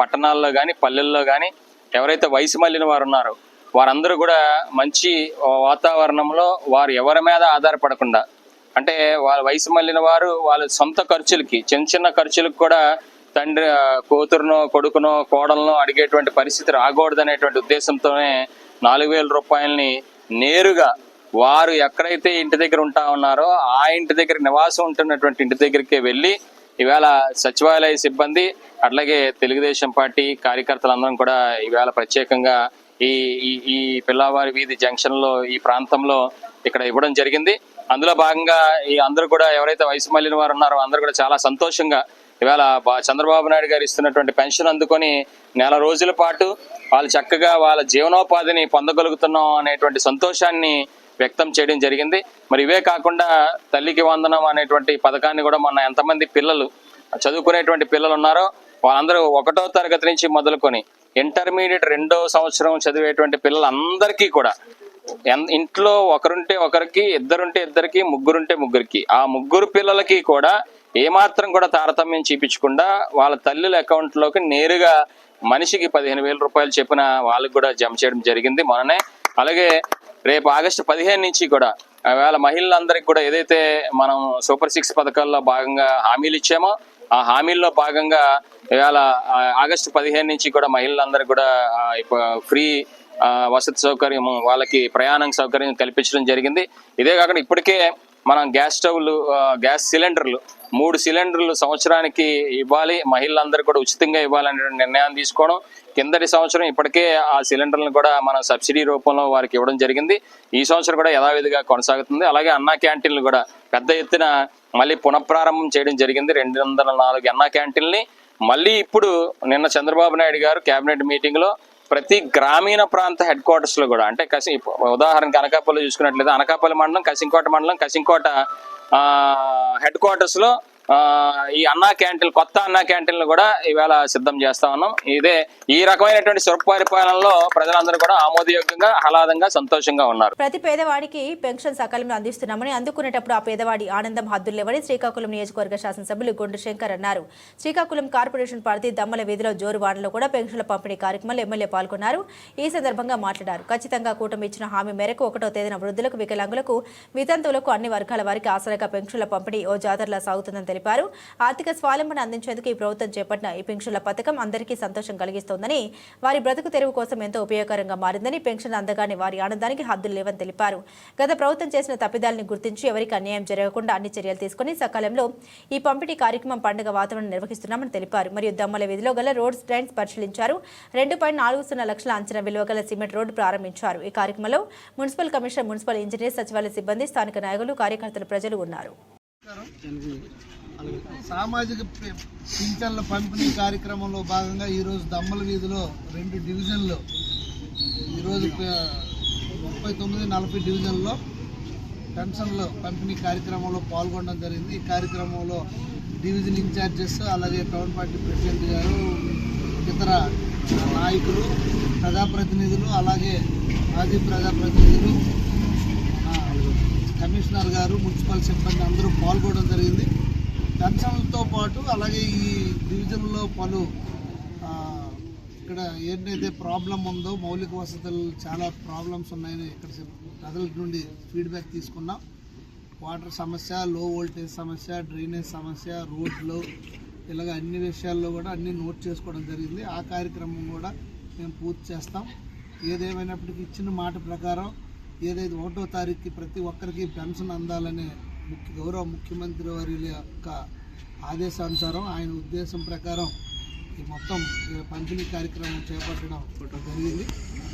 పట్టణాల్లో కానీ పల్లెల్లో కానీ ఎవరైతే వయసు మళ్ళిన వారు ఉన్నారో వారందరూ కూడా మంచి వాతావరణంలో వారు ఎవరి మీద ఆధారపడకుండా, అంటే వాళ్ళ వయసు మళ్ళిన వారు వాళ్ళ సొంత ఖర్చులకి, చిన్న ఖర్చులకు కూడా తండ్రి కూతురునో కొడుకునో కోడలనో అడిగేటువంటి పరిస్థితి రాకూడదనేటువంటి ఉద్దేశంతోనే 4,000 రూపాయలని నేరుగా వారు ఎక్కడైతే ఇంటి దగ్గర ఉంటా ఉన్నారో ఆ ఇంటి దగ్గర నివాసం ఉంటున్నటువంటి ఇంటి దగ్గరికే వెళ్ళి ఈవేళ సచివాలయ సిబ్బంది అట్లాగే తెలుగుదేశం పార్టీ కార్యకర్తలందరం కూడా ఈవేళ ప్రత్యేకంగా ఈ పిల్లవారి వీధి జంక్షన్లో ఈ ప్రాంతంలో ఇక్కడ ఇవ్వడం జరిగింది. అందులో భాగంగా ఈ అందరూ కూడా ఎవరైతే వయసు మళ్ళిన వారు ఉన్నారో అందరూ కూడా చాలా సంతోషంగా ఇవాళ చంద్రబాబు నాయుడు గారు ఇస్తున్నటువంటి పెన్షన్ అందుకొని నెల రోజుల పాటు వాళ్ళు చక్కగా వాళ్ళ జీవనోపాధిని పొందగలుగుతున్నాం అనేటువంటి సంతోషాన్ని వ్యక్తం చేయడం జరిగింది. మరి ఇవే కాకుండా తల్లికి వందనం అనేటువంటి పథకాన్ని కూడా మొన్న ఎంతమంది పిల్లలు చదువుకునేటువంటి పిల్లలు ఉన్నారో వాళ్ళందరూ 1వ తరగతి నుంచి మొదలుకొని ఇంటర్మీడియట్ 2వ సంవత్సరం చదివేటువంటి పిల్లలందరికీ కూడా ఇంట్లో ఒకరుంటే ఒకరికి, ఇద్దరుంటే ఇద్దరికి, ముగ్గురుంటే ముగ్గురికి, ఆ ముగ్గురు పిల్లలకి కూడా ఏమాత్రం కూడా తారతమ్యం చూపించకుండా వాళ్ళ తల్లుల అకౌంట్లోకి నేరుగా మనిషికి 15,000 రూపాయలు చెప్పిన వాళ్ళకి కూడా జమ చేయడం జరిగింది మొన్ననే. అలాగే రేపు ఆగస్టు 15 నుంచి కూడా వేళ మహిళలందరికీ కూడా ఏదైతే మనం సూపర్ 6 పథకాల్లో భాగంగా హామీలు ఇచ్చామో ఆ హామీల్లో భాగంగా ఇవాళ ఆగస్టు 15 నుంచి కూడా మహిళలందరికీ కూడా ఫ్రీ వసతి సౌకర్యం, వాళ్ళకి ప్రయాణం సౌకర్యం కల్పించడం జరిగింది. ఇదే కాకుండా ఇప్పటికే మనం గ్యాస్ స్టవ్లు, గ్యాస్ సిలిండర్లు 3 సిలిండర్లు సంవత్సరానికి ఇవ్వాలి, మహిళలందరూ కూడా ఉచితంగా ఇవ్వాలనే నిర్ణయాన్ని తీసుకోవడం. కిందటి సంవత్సరం ఇప్పటికే ఆ సిలిండర్లను కూడా మనం సబ్సిడీ రూపంలో వారికి ఇవ్వడం జరిగింది. ఈ సంవత్సరం కూడా యథావిధిగా కొనసాగుతుంది. అలాగే అన్నా క్యాంటీన్లు కూడా పెద్ద ఎత్తున మళ్ళీ పునఃప్రారంభం చేయడం జరిగింది. 204 అన్నా క్యాంటీన్ని మళ్ళీ ఇప్పుడు నిన్న చంద్రబాబు నాయుడు గారు కేబినెట్ మీటింగ్లో ప్రతి గ్రామీణ ప్రాంత హెడ్ క్వార్టర్స్లో కూడా, అంటే ఉదాహరణకి అనకాపల్లి చూసుకున్నట్లయితే అనకాపల్లి మండలం, కసింకోట మండలం, కసింకోట హెడ్ క్వార్టర్స్లో ఈ అన్నా క్యాంటీన్లు, కొత్త అన్నా క్యాంటీన్లు కూడా ఈవేళ సిద్ధం చేస్తా ఉన్నాం. ఇదే ఈ రకమైనటువంటి సుపరిపాలనలో ప్రజలందరూ కూడా ఆమోదయోగ్యంగా, ఆహ్లాదంగా, సంతోషంగా ఉన్నారు. ప్రతి పేదవాడికి పెన్షన్ సకాలంలో అందిస్తున్నామని, అందుకునేటప్పుడు ఆ పేదవాడి ఆనందం హద్దులేవని శ్రీకాకుళం నియోజకవర్గ శాసనసభ్యులు గుండు శంకర్ అన్నారు. శ్రీకాకుళం కార్పొరేషన్ పరిధి దమ్మల వీధిలో జోరువాడలో కూడా పెన్షన్ల పంపిణీ కార్యక్రమంలో ఎమ్మెల్యే పాల్గొన్నారు. ఈ సందర్భంగా మాట్లాడారు. ఖచ్చితంగా కూటమి ఇచ్చిన హామీ మేరకు 1వ తేదీన వృద్ధులకు, వికలాంగులకు, వితంతువులకు, అన్ని వర్గాల వారికి ఆసరాగా పెన్షన్ల పంపిణీ ఓ జాతరలా సాగుతుందని తెలిపారు. ఆర్థిక స్వావలంబన అందించేందుకు ఈ ప్రభుత్వం చేపట్టిన ఈ పెన్షన్ల పథకం అందరికీ సంతోషం కలిగిస్తోందని, వారి బ్రతుకు తెరువు కోసం ఎంతో ఉపయోగకరంగా మారిందని, పెన్షన్ అందగానే వారి ఆనందానికి హద్దులు లేవని తెలిపారు. గత ప్రభుత్వం చేసిన తప్పిదాలను గుర్తించి ఎవరికి అన్యాయం జరగకుండా అన్ని చర్యలు తీసుకుని సకాలంలో ఈ పంపిణీ కార్యక్రమం పండుగ వాతావరణం నిర్వహిస్తున్నామని తెలిపారు. మరియు దమ్మల వీధిలో గల రోడ్స్ డ్రైన్స్ పరిశీలించారు. 2.40 లక్షల అంచనా విలువ గల సిమెంట్ రోడ్డు ప్రారంభించారు. ఈ కార్యక్రమంలో మున్సిపల్ కమిషనర్, మున్సిపల్ ఇంజనీర్, సచివాలయ సిబ్బంది, స్థానిక నాయకులు, కార్యకర్తలు, ప్రజలు ఉన్నారు. సామాజిక పింఛన్ల పంపిణీ కార్యక్రమంలో భాగంగా ఈరోజు దమ్మల వీధిలో 2 డివిజన్లు, ఈరోజు 39, 40 డివిజన్లో పెన్షన్ల పంపిణీ కార్యక్రమంలో పాల్గొనడం జరిగింది. ఈ కార్యక్రమంలో డివిజన్ ఇన్ఛార్జెస్, అలాగే టౌన్ పార్టీ ప్రెసిడెంట్ గారు, ఇతర నాయకులు, ప్రజాప్రతినిధులు, అలాగే మాజీ ప్రజాప్రతినిధులు, కమిషనర్ గారు, మున్సిపల్ సిబ్బంది అందరూ పాల్గొనడం జరిగింది. పెన్షన్లతో పాటు అలాగే ఈ డివిజన్లో పలు ఇక్కడ ఏంటైతే ప్రాబ్లం ఉందో, మౌలిక వసతులు చాలా ప్రాబ్లమ్స్ ఉన్నాయని ఇక్కడ ప్రజల నుండి ఫీడ్బ్యాక్ తీసుకున్నాం. వాటర్ సమస్య, లో వోల్టేజ్ సమస్య, డ్రైనేజ్ సమస్య, రోడ్లు, ఇలాగ అన్ని విషయాల్లో కూడా అన్నీ నోట్ చేసుకోవడం జరిగింది. ఆ కార్యక్రమం కూడా మేము పూర్తి చేస్తాం. ఏదేమైనప్పటికీ ఇచ్చిన మాట ప్రకారం ఏదైతే 1వ తారీఖుకి ప్రతి ఒక్కరికి పెన్షన్ అందాలనే గౌరవ ముఖ్యమంత్రి వారి యొక్క ఆదేశానుసారం, ఆయన ఉద్దేశం ప్రకారం ఈ మొత్తం పంపిణీ కార్యక్రమం చేపట్టడం జరిగింది.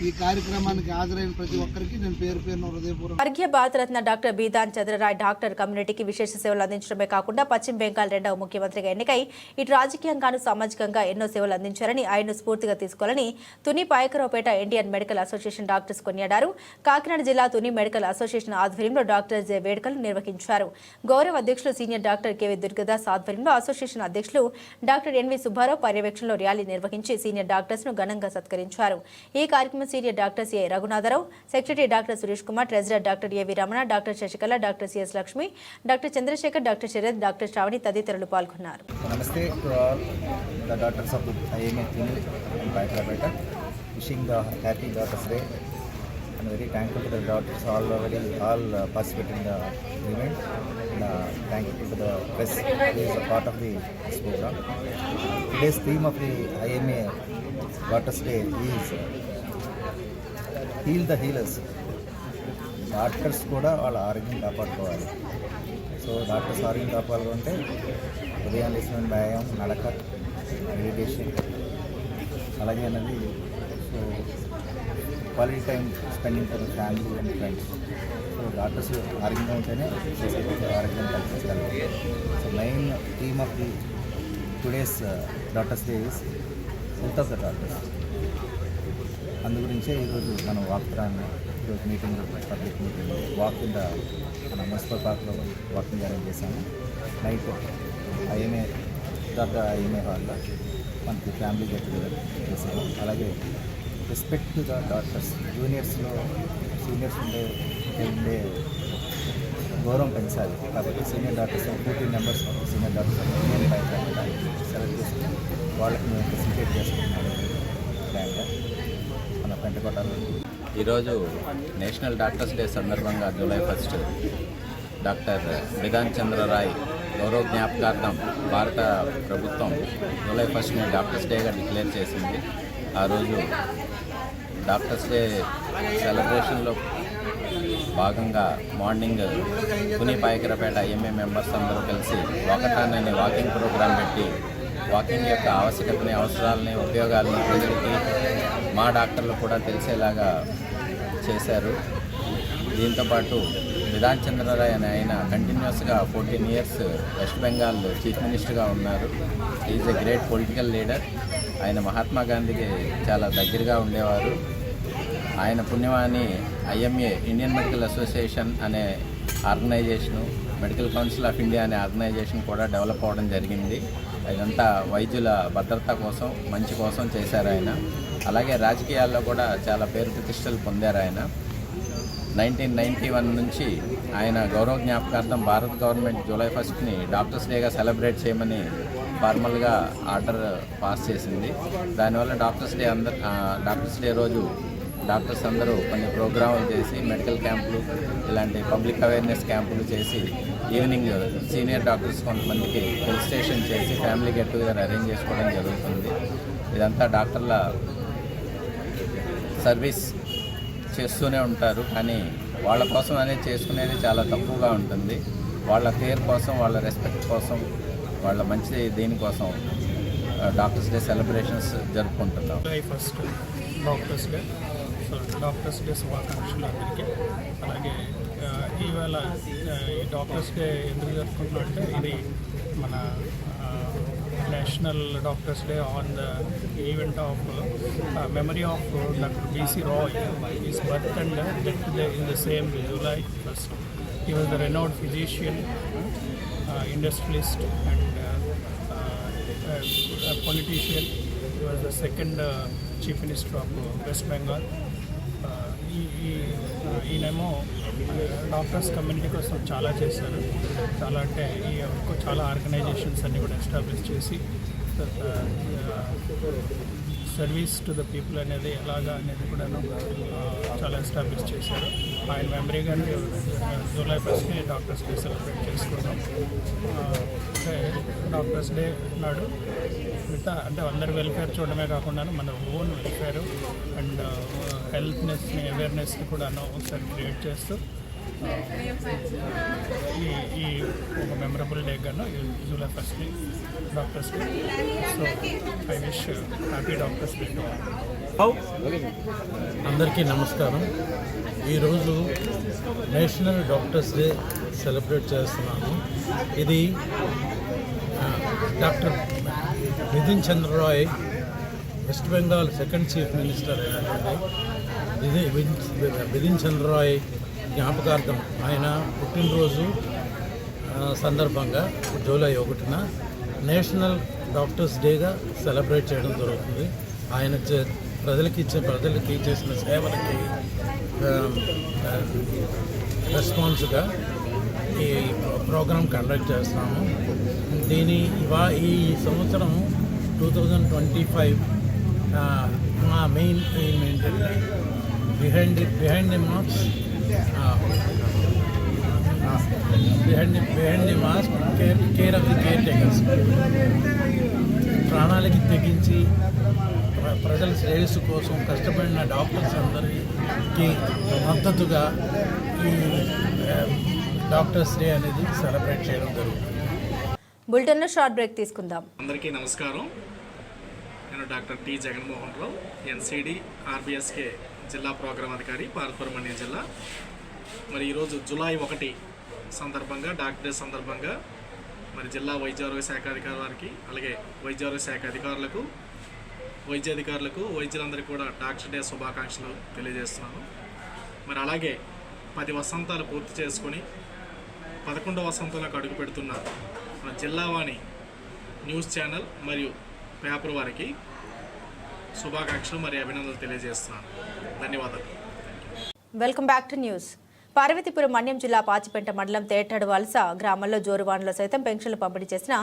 ఈ కార్యక్రమానికి హాజరైన ప్రతి ఒక్కరికి నేను పేరు పేరున హృదయపూర్వక వర్గీయ భారతరత్న డాక్టర్ బీదాన్ చంద్రరాయ్ డాక్టర్ కమ్యూనిటీకి విశేష సేవలు అందించడమే కాకుండా పశ్చిమ బెంగాల్ 2వ ముఖ్యమంత్రిగా ఎన్నికై ఇటు రాజకీయంగాను, సామాజికంగా ఎన్నో సేవలు అందించారని, ఆయన్ను స్ఫూర్తిగా తీసుకోవాలని Tuni Payakaraopeta Indian medical association doctors కొనియాడారు. కాకినాడ జిల్లా తుని మెడికల్ అసోసియేషన్ ఆధ్వర్యంలో డాక్టర్స్ డే వేడుకలు నిర్వహించారు. గౌరవ అధ్యక్షులు సీనియర్ డాక్టర్ కెవి దుర్గదాస్ ఆధ్వర్యంలో అసోసియేషన్ అధ్యక్షులు డాక్టర్ ఎన్వి సుబ్బారావు పర్యవేక్షణలో ర్యాలీ నిర్వహించి సీనియర్ డాక్టర్స్ ను ఘనంగా సత్కరించారు. ఈ కార్యక్రమం senior doctors A Raghunatharao, secretary doctor Suresh Kumar, treasurer doctor AV Ramana, doctor Sasikala, doctor CS Lakshmi, doctor Chandrashekar, doctor Sarath, doctor Sravani తదితరులు పాల్గొన్నారు. నమస్తే to all the doctors of IMA Tuni in Paikapeta. Wishing the happy Doctors Day and very thankful to the doctors all participated in the event. Thankful to the press who is a part of this program. Today's theme of the IMA Doctors Day is Heal the Healers. Doctors కూడా వాళ్ళ ఆరోగ్యం కాపాడుకోవాలి. So doctors ఆరోగ్యం కాపాడుకుంటే ఉదయం లేచిన వ్యాయామం, నడక, meditation, అలాగే అన్నది so quality time spending for family and friends. So doctors ఆరోగ్యంగా ఉంటేనే సొసైటీకి ఆరోగ్యం కల్పించగలరు. So main theme of the today's doctors day is health of the doctors. అందు గురించే ఈరోజు మనం వాక్త్రాన్ని ఈరోజు meeting, public meeting, walk in the మన మున్సిపల్ పార్క్లో వాకింగ్ అరేంజ్ చేశాము. నైట్ IMA హాల్లో మనకి ఫ్యామిలీ గెట్ టుగెదర్ చేశాము. అలాగే respect to the doctors, seniors ఉండే గౌరవం పెంచాలి. కాబట్టి senior doctors 14 members senior doctors Indian బయట సెలెక్ట్ చేసి వాళ్ళకి మేము ఫెసిలిటేట్ చేసుకుంటున్నాము. మన పెంటకోటలో ఈరోజు నేషనల్ డాక్టర్స్ డే సందర్భంగా జూలై 1 డాక్టర్ బిధాన్ చంద్రరాయ్ గౌరవ జ్ఞాపకార్థం భారత ప్రభుత్వం జూలై 1ని డాక్టర్స్ డేగా డిక్లేర్ చేసింది. ఆ రోజు డాక్టర్స్ డే సెలబ్రేషన్లో భాగంగా morning Tuni Payakaraopeta IMA members అందరూ కలిసి వాకథాన్ అనే వాకింగ్ ప్రోగ్రాం పెట్టి వాకింగ్ యొక్క ఆవశ్యకతని, అవసరాలని, ఉపయోగాలని ప్రజలకి, మా డాక్టర్లు కూడా తెలిసేలాగా చేశారు. దీంతోపాటు బిధాన్ చంద్ర రాయ్ అని ఆయన కంటిన్యూస్గా 14 ఇయర్స్ వెస్ట్ బెంగాల్ చీఫ్ మినిస్టర్గా ఉన్నారు. Is a great political leader. ఆయన మహాత్మా గాంధీకి చాలా దగ్గరగా ఉండేవారు. ఆయన పుణ్యమాని IMA ఇండియన్ మెడికల్ అసోసియేషన్ అనే organisation, medical council of India అనే ఆర్గనైజేషన్ కూడా డెవలప్ అవ్వడం జరిగింది. ఇదంతా వైద్యుల భద్రత కోసం, మంచి కోసం చేశారు ఆయన. అలాగే రాజకీయాల్లో కూడా చాలా పేరు ప్రతిష్టలు పొందారు ఆయన. 1991 నుంచి ఆయన గౌరవ జ్ఞాపకార్థం భారత గవర్నమెంట్ జూలై 1ని డాక్టర్స్ డేగా సెలబ్రేట్ చేయమని ఫార్మల్గా ఆర్డర్ పాస్ చేసింది. దానివల్ల డాక్టర్స్ డే రోజు డాక్టర్స్ అందరూ కొన్ని ప్రోగ్రాములు చేసి, మెడికల్ క్యాంపులు, ఇలాంటి పబ్లిక్ అవేర్నెస్ క్యాంపులు చేసి, ఈవినింగ్ సీనియర్ డాక్టర్స్ కొంతమందికి రిజిస్ట్రేషన్ చేసి ఫ్యామిలీ గెట్ టుగెదర్ అరేంజ్ చేసుకోవడం జరుగుతుంది. ఇదంతా డాక్టర్ల సర్వీస్ చేస్తూనే ఉంటారు, కానీ వాళ్ళ కోసం అనేది చేసుకునేది చాలా తక్కువగా ఉంటుంది. వాళ్ళ కేర్ కోసం, వాళ్ళ రెస్పెక్ట్ కోసం, వాళ్ళ మంచి దీనికోసం డాక్టర్స్ డే సెలబ్రేషన్స్ జరుపుకుంటున్నాం. First doctors day, so doctors day శుభాకాంక్షలు అందరికీ. అలాగే ఈవేళ ఈ డాక్టర్స్ డే ఎందుకు జరుపుకుంటున్నాం అంటే, ఇది మన national doctors day on the event of memory of doctor BC Roy. His birth and death day in the same July 1st. He was the renowned physician, industrialist and a politician. He was the second chief minister of West Bengal. ఈయనేమో doctors community కోసం చాలా చేశారు. చాలా అంటే చాలా organisations అన్నీ కూడా establish చేసి సర్వీస్ టు ద పీపుల్ అనేది ఎలాగా అనేది కూడా చాలా ఎస్టాబ్లిష్ చేశారు. ఆయన మెమరీగా జూలై 1ని డాక్టర్స్ డే సెలబ్రేట్ చేసుకుంటాం. అంటే డాక్టర్స్ డే నాడు మిగతా అంటే అందరి వెల్ఫేర్ చూడడమే కాకుండా మన ఓన్ వెల్ఫేర్ అండ్ హెల్త్నెస్ని, అవేర్నెస్ని కూడా ఒకసారి క్రియేట్ చేస్తూ ఈ ఒక మెమరబుల్ డే గాను జూలై 1ని doctors day. So I wish happy doctors day. అందరికీ నమస్కారం. ఈరోజు నేషనల్ డాక్టర్స్ డే సెలబ్రేట్ చేస్తున్నాము. ఇది doctor Bidhan Chandra Roy, West Bengal second chief minister Bidhan Chandra Roy జ్ఞాపకార్థం ఆయన పుట్టినరోజు సందర్భంగా జూలై 1న నేషనల్ డాక్టర్స్ డేగా సెలబ్రేట్ చేయడం జరుగుతుంది. ఆయన ప్రజలకి చేసిన సేవలకి రెస్పాన్స్గా ఈ ప్రోగ్రాం కండక్ట్ చేస్తున్నాము. ఈ సంవత్సరం 2025 మా మెయిన్ ఎయిమ్ ఏంటంటే behind the marks care of the caretakers. ప్రాణాలకి తెగించి ప్రజల శ్రేయస్సు కోసం కష్టపడిన డాక్టర్స్ అందరికీ మద్దతుగా ఈ డాక్టర్స్ డే అనేది సెలబ్రేట్ చేయడం జరుగుతుంది. బులెటిన్లో షార్ట్ బ్రేక్ తీసుకుందాం. అందరికీ నమస్కారం. నేను doctor T Jaganmohan Rao, NCD RBSK జిల్లా ప్రోగ్రాం అధికారి, పార్వతీపురం జిల్లా. మరి ఈరోజు జూలై 1 సందర్భంగా, డాక్టర్ డే సందర్భంగా మరి జిల్లా వైద్యారోగ్య శాఖ అధికారి వారికి, అలాగే వైద్యారోగ్య శాఖ అధికారులకు, వైద్యాధికారులకు, వైద్యులందరికీ కూడా డాక్టర్ డే శుభాకాంక్షలు తెలియజేస్తున్నాను. మరి అలాగే 10 వసంతాలు పూర్తి చేసుకొని 11వ వసంతంలోకి అడుగు పెడుతున్న మన జిల్లావాణి న్యూస్ ఛానల్ మరియు పేపర్ వారికి శుభాకాంక్షలు మరియు అభినందనలు తెలియజేస్తున్నాను. ధన్యవాదాలు. Welcome back to news. Parvathipuram Manyam జిల్లా పాచిపెంట మండలం తేటాడు వలస గ్రామంలో జోరువానలో సైతం పెన్షన్లు పంపిణీ చేసిన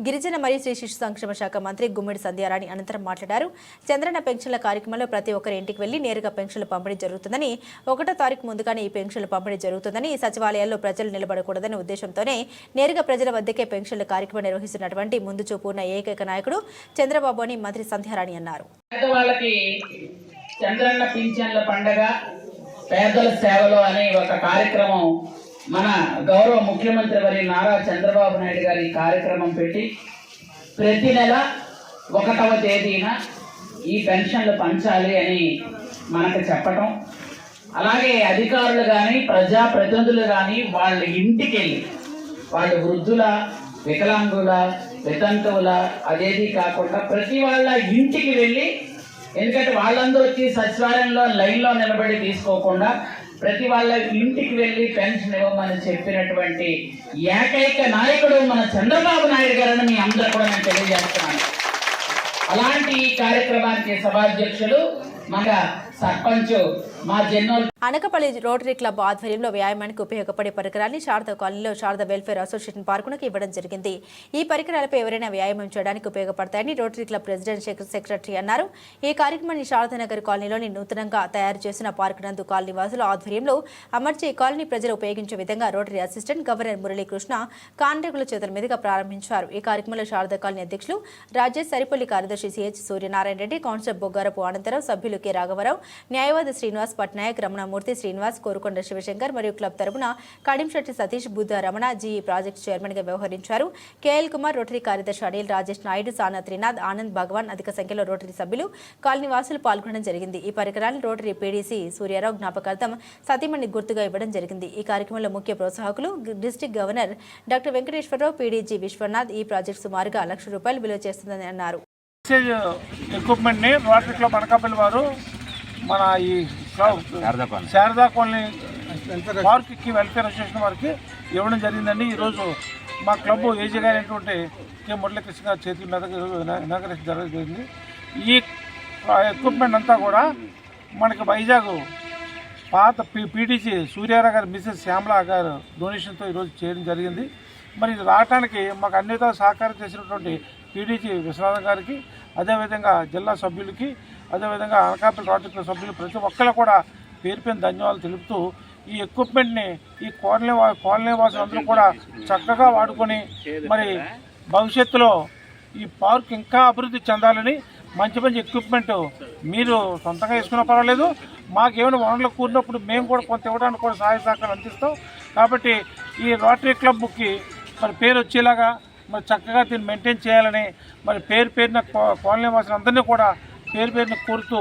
గిరిజన మరియు శ్రీ శిశు సంక్షేమ శాఖ మంత్రి గుమ్మిడి సంధ్యారాణి అనంతరం మాట్లాడారు. చంద్రన్న పెన్షన్ల కార్యక్రమంలో ప్రతి ఒక్కరి ఇంటికి వెళ్లి నేరుగా పెన్షన్లు పంపిణీ జరుగుతుందని, 1వ తారీఖు ముందుగానే ఈ పెన్షన్లు పంపిణీ జరుగుతుందని, సచివాలయాల్లో ప్రజలు నిలబడకూడదనే ఉద్దేశంతోనే నేరుగా ప్రజల వద్దకే పెన్షన్ల కార్యక్రమం నిర్వహిస్తున్నటువంటి ముందు చూపు ఉన్న ఏకైక నాయకుడు చంద్రబాబు అని మంత్రి సంధ్యారాణి అన్నారు. చంద్రన్న పింఛన్ల పండగ, పేదల సేవలు అనే ఒక కార్యక్రమం మన గౌరవ ముఖ్యమంత్రి వారి నారా చంద్రబాబు నాయుడు గారి కార్యక్రమం పెట్టి ప్రతి నెల 1వ తేదీన ఈ పెన్షన్లు పంచాలి అని మనకు చెప్పటం, అలాగే అధికారులు కానీ ప్రజాప్రతినిధులు కానీ వాళ్ళ ఇంటికి వెళ్ళి వాళ్ళు వృద్ధుల, వికలాంగుల, వితంతువుల అదేది కాకుండా ప్రతి వాళ్ళ ఇంటికి వెళ్ళి, ఎందుకంటే వాళ్ళందరూ వచ్చి సచివాలయంలో లైన్లో నిలబడి తీసుకోకుండా ప్రతి వాళ్ళ ఇంటికి వెళ్ళి పెన్షన్ ఇవ్వమని చెప్పినటువంటి ఏకైక నాయకుడు మన చంద్రబాబు నాయుడు గారని మీ అందరూ కూడా నేను తెలియజేస్తున్నాను. అలాంటి కార్యక్రమానికి సభాధ్యక్షులు మన సర్పంచ్ మా జన్నోల్ అనకపల్లి రోటరీ క్లబ్ ఆధ్వర్యంలో వ్యాయామానికి ఉపయోగపడే పరికరాన్ని శారద కాలనీలో శారద వెల్ఫేర్ అసోసియేషన్ పార్కునకు ఇవ్వడం జరిగింది. ఈ పరికరాలపై ఎవరైనా వ్యాయామం చేయడానికి ఉపయోగపడతాయని రోటరీ క్లబ్ ప్రెసిడెంట్ సెక్రటరీ అన్నారు. ఈ కార్యక్రమాన్ని శారదానగర్ కాలనీలోని నూతనంగా తయారు చేసిన పార్కు నందు కాలనీ వాసుల ఆధ్వర్యంలో అమర్చి కాలనీ ప్రజలు ఉపయోగించే విధంగా రోటరీ అసిస్టెంట్ గవర్నర్ మురళీకృష్ణ కాంట్రాక్టుల చేతుల మీదుగా ప్రారంభించారు. ఈ కార్యక్రమంలో శారదా కాలనీ అధ్యక్షులు రాజేష్, సరిపల్లి కార్యదర్శి సిహెచ్ సూర్యనారాయణ రెడ్డి, కౌన్సిలర్ బొగ్గారపు అనంతరం సభ్యులు కె రాఘవరావు, న్యాయవాది శ్రీనివాస్ పట్నాయక్, రమణమూర్తి, శ్రీనివాస్, కోరుకొండ శివశంకర్ మరియు క్లబ్ తరపున Kadimsetti Satish, Buddha Ramana GE project chairman గా వ్యవహరించారు. కేఎల్ కుమార్, రోటరీ కార్యదర్శి అనిల్, రాజేష్ నాయుడు, సానా త్రినాథ్, ఆనంద్ భగవాన్, అధిక సంఖ్యలో రోటరీ సభ్యులు, కాలనీ వాసులు పాల్గొనడం జరిగింది. ఈ పరికరాలను రోటరీ పీడీసీ సూర్యారావు జ్ఞాపకార్థం సతీమణి గుర్తుగా ఇవ్వడం జరిగింది. ఈ కార్యక్రమంలో ముఖ్య ప్రోత్సాహకులు district governor doctor Venkateswararao, PDG Viswanath. ఈ ప్రాజెక్టు సుమారుగా ₹1,00,000 విలువ చేస్తుందని అన్నారు. ఎక్విప్మెంట్ ని రోటరీ క్లబ్ అనకాపల్లి వారు మన ఈ శారదా కాలనీ పార్క్కి వెల్ఫేర్ అసోసియేషన్ వారికి ఇవ్వడం జరిగిందండి. ఈరోజు మా క్లబ్ ఏజీ గారు అయినటువంటి కె మురళీకృష్ణ గారి చేతుల మీద ఇనాగరేషన్ జరగడం జరిగింది. ఈ ఎక్విప్మెంట్ అంతా కూడా మనకి వైజాగ్ పాత పీటీసీ సూర్యారావు గారు మిసెస్ శ్యామలా గారు డొనేషన్తో ఈరోజు చేయడం జరిగింది. మరి ఇది రావడానికి మాకు అన్ని విధాలు సహకారం చేసినటువంటి పీడీజీ విశ్వనాథ్ గారికి, అదేవిధంగా జిల్లా సభ్యులకి, అదేవిధంగా అనకాపల్లి రోటరీ క్లబ్ సభ్యులు ప్రతి ఒక్కరు కూడా పేరు పేరు ధన్యవాదాలు తెలుపుతూ ఈ ఎక్విప్మెంట్ని ఈ కాలనీ వాసులందరూ కూడా చక్కగా వాడుకొని మరి భవిష్యత్తులో ఈ పార్క్ ఇంకా అభివృద్ధి చెందాలని మంచి మంచి ఎక్విప్మెంట్ మీరు సొంతంగా వేసుకున్నా పర్వాలేదు, మాకేమైనా వనరులు కూడినప్పుడు మేము కూడా కొంత ఇవ్వడానికి కూడా సహాయ సహకారాలు అందిస్తాం. కాబట్టి ఈ రోటరీ క్లబ్కి మరి పేరు వచ్చేలాగా మరి చక్కగా దీన్ని మెయింటైన్ చేయాలని మరి పేరున కాలనీ వాసులందరినీ కూడా పేరున కోరుతూ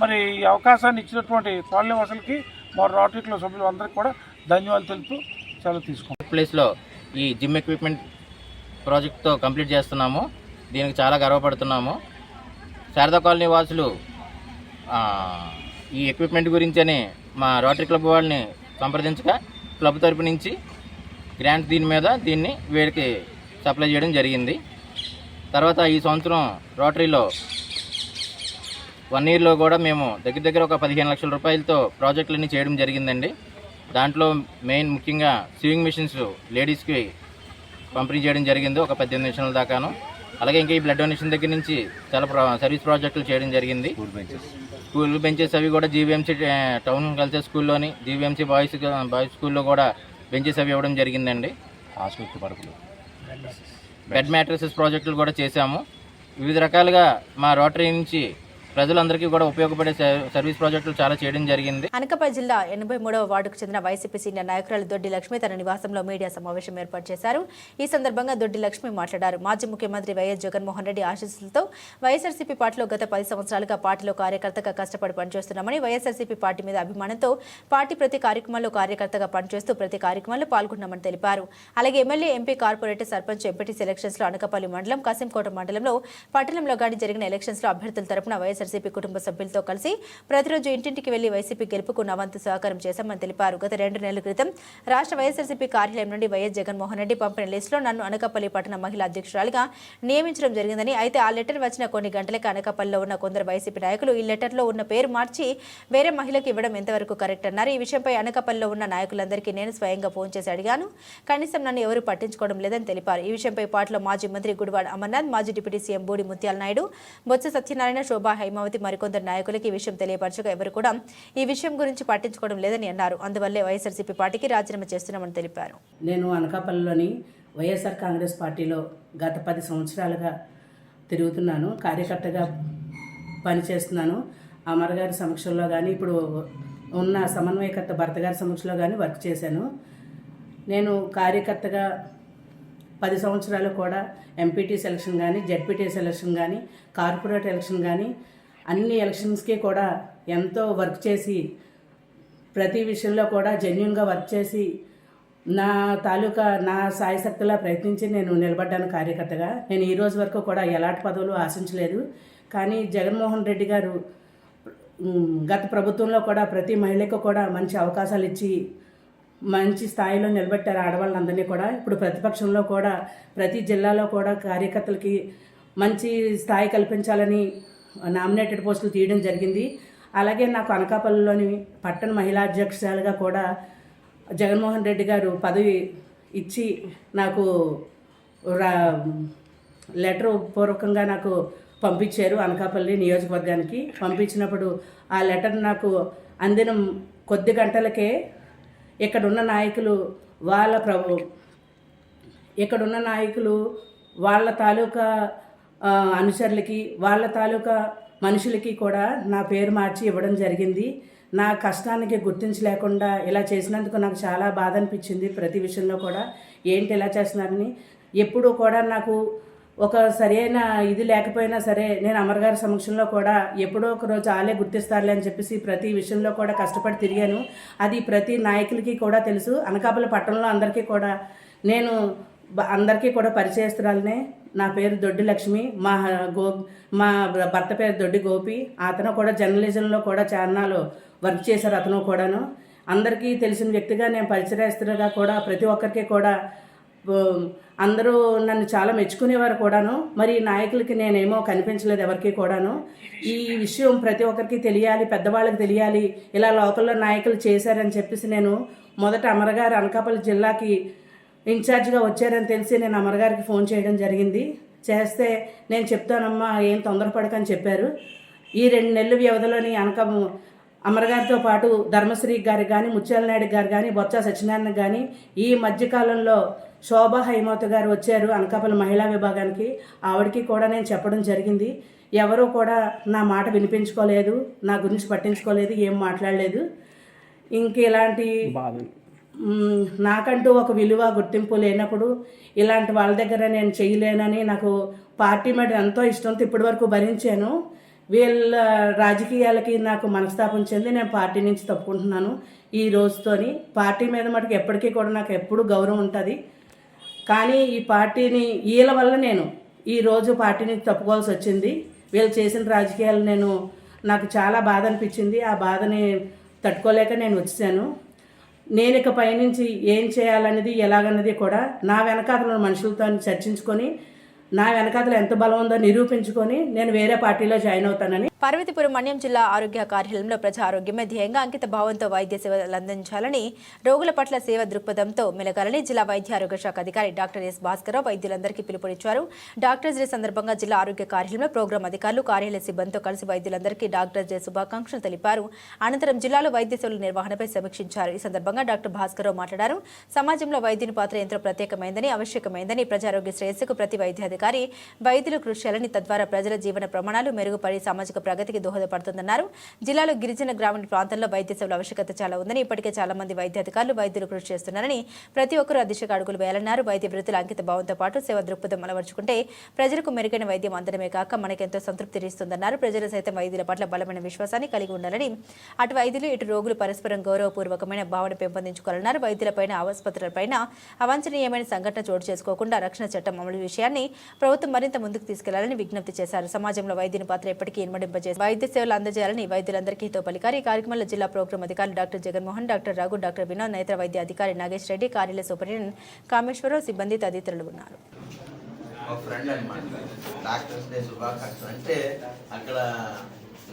మరి ఈ అవకాశాన్ని ఇచ్చినటువంటి కాలనీ వాసులకి మా రోటరీ క్లబ్ సభ్యులు అందరికీ కూడా ధన్యవాదాలు తెలుపుతూ సెలవు తీసుకుంటాం. ప్లేస్లో ఈ జిమ్ ఎక్విప్మెంట్ ప్రాజెక్ట్తో కంప్లీట్ చేస్తున్నాము. దీనికి చాలా గర్వపడుతున్నాము. శారదా కాలనీ వాసులు ఈ ఎక్విప్మెంట్ గురించని మా రోటరీ క్లబ్ వాళ్ళని సంప్రదించగా క్లబ్ తరపు నుంచి గ్రాంట్ దీన్ని వీడికి సప్లై చేయడం జరిగింది. తర్వాత ఈ సంవత్సరం రోటరీలో 1 ఇయర్లో కూడా మేము దగ్గర ఒక 15 లక్షల రూపాయలతో ప్రాజెక్టులన్నీ చేయడం జరిగిందండి. దాంట్లో ముఖ్యంగా స్వింగ్ మిషన్స్ లేడీస్కి పంపిణీ చేయడం జరిగింది, ఒక 18 నిమిషాల దాకాను. అలాగే ఇంకా ఈ బ్లడ్ డొనేషన్ దగ్గర నుంచి చాలా సర్వీస్ ప్రాజెక్టులు చేయడం జరిగింది. స్కూల్ బెంచెస్ అవి కూడా జీవీఎంసీ టౌన్ గర్ల్స్ స్కూల్లోని, జీవీఎంసీ బాయ్స్ స్కూల్లో కూడా బెంచెస్ అవి ఇవ్వడం జరిగిందండి. హాస్పిటల్ పరుపులు, బెడ్ మ్యాట్రసెస్ ప్రాజెక్టులు కూడా చేశాము. వివిధ రకాలుగా మా రోటరీ నుంచి ప్రజలందరికీ కూడా ఉపయోగపడే సర్వీస్ ప్రాజెక్టులు చాలా చేయడం జరిగింది. అనకాపల్లి జిల్లా 83వ వార్డుకు చెందిన వైసీపీ సీనియర్ నాయకురాలు దొడ్డి లక్ష్మి తన నివాసంలో మీడియా సమావేశం ఏర్పాటు చేశారు. ఈ సందర్భంగా దొడ్డి లక్ష్మి మాట్లాడారు. మాజీ ముఖ్యమంత్రి వైఎస్ జగన్మోహన్ రెడ్డి ఆశీస్సులతో వైఎస్ఆర్సీపీ పార్టీలో గత 10 సంవత్సరాలుగా పార్టీలో కార్యకర్తగా కష్టపడి పనిచేస్తున్నామని, వైఎస్ఆర్సీపీ పార్టీ మీద అభిమానంతో పార్టీ ప్రతి కార్యక్రమంలో కార్యకర్తగా పనిచేస్తూ ప్రతి కార్యక్రమంలో పాల్గొన్నామని తెలిపారు. అలాగే MLA, MP, corporator, sarpanch, MPTC elections లో అనకాపల్లి మండలం, కాసింకోట మండలంలో, పట్టణంలో గాని జరిగిన ఎలక్షన్స్ లో అభ్యర్థుల తరపున వైఎస్ఆర్సీపీ కుటుంబ సభ్యులతో కలిసి ప్రతిరోజు ఇంటింటికి వెళ్లి వైసీపీ గెలుపుకు నా వంతు సహకారం చేశామని తెలిపారు. గత 2 నెలల క్రితం రాష్ట్ర వైఎస్ఆర్సీపీ కార్యాలయం నుండి వైఎస్ జగన్మోహన్ రెడ్డి పంపిన లిస్టులో నన్ను అనకాపల్లి పట్టణ మహిళా అధ్యక్షురాలిగా నియమించడం జరిగిందని, అయితే ఆ లెటర్ వచ్చిన కొన్ని గంటలకు అనకాపల్లిలో ఉన్న కొందరు వైసీపీ నాయకులు ఈ లెటర్లో ఉన్న పేరు మార్చి వేరే మహిళకు ఇవ్వడం ఎంతవరకు కరెక్ట్ అన్నారు. ఈ విషయంపై అనకాపల్లిలో ఉన్న నాయకులందరికీ నేను స్వయంగా ఫోన్ చేసి అడిగాను, కనీసం నన్ను ఎవరు పట్టించుకోవడం లేదని తెలిపారు. ఈ విషయంపై పార్టీలో మాజీ మంత్రి గుడివాడ అమర్నాథ్, మాజీ డిప్యూటీ సీఎం బూడి ముత్యాల నాయుడు, బొత్స సత్యనారాయణ, శోభా, హైమావతి మరికొందరు నాయకులకి ఈ విషయం తెలియపరచగా ఎవరు కూడా ఈ విషయం గురించి పట్టించుకోవడం లేదని అన్నారు. అందువల్లే వైఎస్ఆర్సీపీ పార్టీకి రాజీనామా చేస్తున్నామని తెలిపారు. నేను అనకాపల్లిలోని వైఎస్ఆర్ కాంగ్రెస్ పార్టీలో గత 10 సంవత్సరాలుగా తిరుగుతున్నాను, కార్యకర్తగా పనిచేస్తున్నాను. అమర్ గారి సమక్షంలో కానీ, ఇప్పుడు ఉన్న సమన్వయకర్త భర్త గారి సమక్షంలో కానీ వర్క్ చేశాను. నేను కార్యకర్తగా 10 సంవత్సరాలు కూడా ఎంపీటీ సెలక్షన్ కానీ, జెడ్పీటీ సెలక్షన్ కానీ, కార్పొరేట్ ఎలక్షన్ కానీ అన్ని ఎలక్షన్స్కి కూడా ఎంతో వర్క్ చేసి ప్రతి విషయంలో కూడా జెన్యున్గా వర్క్ చేసి నా తాలూకా నా సాయశక్తిలా ప్రయత్నించి నేను నిలబడ్డాను కార్యకర్తగా. నేను ఈ రోజు వరకు కూడా ఎలాంటి పదవులు ఆశించలేదు. కానీ జగన్మోహన్ రెడ్డి గారు గత ప్రభుత్వంలో కూడా ప్రతి మహిళకు కూడా మంచి అవకాశాలు ఇచ్చి మంచి స్థాయిలో నిలబెట్టారు ఆడవాళ్ళందరినీ కూడా. ఇప్పుడు ప్రతిపక్షంలో కూడా ప్రతి జిల్లాలో కూడా కార్యకర్తలకి మంచి స్థాయి కల్పించాలని నామినేటెడ్ పోస్టులు తీయడం జరిగింది. అలాగే నాకు అనకాపల్లిలోని పట్టణ మహిళా అధ్యక్షురాలుగా కూడా జగన్మోహన్ రెడ్డి గారు పదవి ఇచ్చి నాకు లెటర్ పూర్వకంగా నాకు పంపించారు. అనకాపల్లి నియోజకవర్గానికి పంపించినప్పుడు ఆ లెటర్ నాకు అందిన కొద్ది గంటలకే ఇక్కడున్న నాయకులు వాళ్ళ తాలూకా అనుచరులకి వాళ్ళ తాలూకా మనుషులకి కూడా నా పేరు మార్చి ఇవ్వడం జరిగింది. నా కష్టానికి గుర్తించలేకుండా ఇలా చేసినందుకు నాకు చాలా బాధ అనిపించింది. ప్రతి విషయంలో కూడా ఏంటి ఇలా చేస్తున్నారని. ఎప్పుడూ కూడా నాకు ఒక సరైన ఇది లేకపోయినా సరే నేను అమరగారి సమక్షంలో కూడా ఎప్పుడో ఒక రోజు ఆలే గుర్తిస్తారులే అని చెప్పేసి ప్రతి విషయంలో కూడా కష్టపడి తిరిగాను. అది ప్రతి నాయకులకి కూడా తెలుసు. అనకాపల్లి పట్టణంలో అందరికీ కూడా నేను అందరికీ కూడా పరిచయస్తురాలనే. నా పేరు దొడ్డి లక్ష్మి. మా భర్త పేరు దొడ్డి గోపి. అతను కూడా జర్నలిజంలో కూడా చాలాలు వర్క్ చేశారు. అతను కూడాను అందరికీ తెలిసిన వ్యక్తిగా నేను పరిచయస్తులుగా కూడా ప్రతి ఒక్కరికి కూడా అందరూ నన్ను చాలా మెచ్చుకునేవారు కూడాను. మరి నాయకులకి నేనేమో కనిపించలేదు ఎవరికి కూడాను. ఈ విషయం ప్రతి ఒక్కరికి తెలియాలి, పెద్దవాళ్ళకి తెలియాలి, ఇలా లోకల్లో నాయకులు చేశారని చెప్పేసి నేను మొదట అమరగారు అనకాపల్లి జిల్లాకి ఇన్ఛార్జిగా వచ్చారని తెలిసి నేను అమరగారికి ఫోన్ చేయడం జరిగింది. చేస్తే నేను చెప్తానమ్మా ఏం తొందరపడకని చెప్పారు. ఈ 2 నెలల వ్యవధిలోని అమరగారితో పాటు ధర్మశ్రీ గారికి కానీ, ముత్యాల నాయుడు గారు కానీ, బొత్స సత్యనారాయణ కానీ, ఈ మధ్యకాలంలో శోభా హైమవతి గారు వచ్చారు అనకాపల్లి మహిళా విభాగానికి. ఆవిడకి కూడా నేను చెప్పడం జరిగింది. ఎవరూ కూడా నా మాట వినిపించుకోలేదు, నా గురించి పట్టించుకోలేదు, ఏం మాట్లాడలేదు. ఇంక ఇలాంటి నాకంటూ ఒక విలువ గుర్తింపు లేనప్పుడు ఇలాంటి వాళ్ళ దగ్గర నేను చేయలేనని నాకు పార్టీ మీద ఎంతో ఇష్టంతో ఇప్పటి వరకు భరించాను. వీళ్ళ రాజకీయాలకి నాకు మనస్తాపం చెంది నేను పార్టీ నుంచి తప్పుకుంటున్నాను. ఈ రోజుతోని పార్టీ మీద మటుకు ఎప్పటికీ కూడా నాకు ఎప్పుడు గౌరవం ఉంటుంది. కానీ ఈ పార్టీని వీళ్ళ వల్ల నేను ఈరోజు పార్టీ నుంచి తప్పుకోవాల్సి వచ్చింది. వీళ్ళు చేసిన రాజకీయాలు నాకు చాలా బాధ అనిపించింది. ఆ బాధని తట్టుకోలేక నేను వచ్చాను. నేను ఇక పైనుంచి ఏం చేయాలనేది ఎలాగన్నది కూడా నా వెనకాతల మనుషులతో చర్చించుకొని నా వెనకాతలు ఎంత బలం ఉందో నిరూపించుకొని నేను వేరే పార్టీలో జాయిన్ అవుతానని. పార్వతీపురం మన్యం జిల్లా ఆరోగ్య కార్యాలయంలో ప్రజా ఆరోగ్యమే ధ్యేయంగా అంకిత భావంతో వైద్య సేవలు అందించాలని, రోగుల పట్ల సేవ దృక్పథంతో మెలగాలని జిల్లా వైద్య ఆరోగ్య శాఖ అధికారి డాక్టర్ ఎస్ భాస్కరరావు వైద్యులందరికీ పిలుపునిచ్చారు. డాక్టర్స్ డే సందర్భంగా జిల్లా ఆరోగ్య కార్యాలయంలో ప్రోగ్రాం అధికారులు, కార్యాలయ సిబ్బందితో కలిసి వైద్యులందరికీ డాక్టర్స్ డే శుభాకాంక్షలు తెలిపారు. అనంతరం జిల్లాలో వైద్య సేవల నిర్వహణపై సమీక్షించారు. ఈ సందర్భంగా డాక్టర్ భాస్కరరావు మాట్లాడారు. సమాజంలో వైద్యుని పాత్ర ఎంతో ప్రత్యేకమైందని, ఆవశ్యకమైందని, ప్రజారోగ్య శ్రేయస్సుకు ప్రతి వైద్యాధికారి వైద్యులు కృషి చేయాలని, తద్వారా ప్రజల జీవన ప్రమాణాలు మెరుగుపడి సామాజిక ప్రగతికి దోహదపడుతుందన్నారు. జిల్లాలో గిరిజన గ్రామీణ ప్రాంతాల్లో వైద్య సేవల ఆవశ్యకత చాలా ఉందని, ఇప్పటికే చాలా మంది వైద్యాధికారులు వైద్యులు కృషి చేస్తున్నారని, ప్రతి ఒక్కరూ అదిశగా అడుగులు వేయాలన్నారు. వైద్య వృత్తుల అంకిత భావంతో పాటు సేవ దృక్పథం అలవర్చుకుంటే ప్రజలకు మెరుగైన వైద్యం అందడమే కాక మనకెంతో సంతృప్తినిస్తుందన్నారు. ప్రజలు సైతం వైద్యుల పట్ల బలమైన విశ్వాసాన్ని కలిగి ఉండాలని, అటు వైద్యులు ఇటు రోగులు పరస్పరం గౌరవపూర్వకమైన భావన పెంపొందించుకోవాలన్నారు. వైద్యులపైన, ఆసుపత్రులపైన అవాంఛనీయమైన సంఘటన చోటు చేసుకోకుండా రక్షణ చట్టం అమలు విషయాన్ని ప్రభుత్వం మరింత ముందుకు తీసుకెళ్లాలని విజ్ఞప్తి చేశారు. సమాజంలో వైద్యుని పాత్ర ఎప్పటికీ ఇనుమడింపజేసి వైద్య సేవలు అందజేయాలని వైద్యులందరికీ హితో పలికారు. ఈ కార్యక్రమంలో జిల్లా ప్రోగ్రాం అధికారులు doctor Jaganmohan, doctor Raghu, doctor Vinod, నేత్ర వైద్య అధికారి నాగేష్ రెడ్డి, కార్యాలయ సూపరింటెండెంట్ కామేశ్వరరావు, సిబ్బంది తదితరులు ఉన్నారు.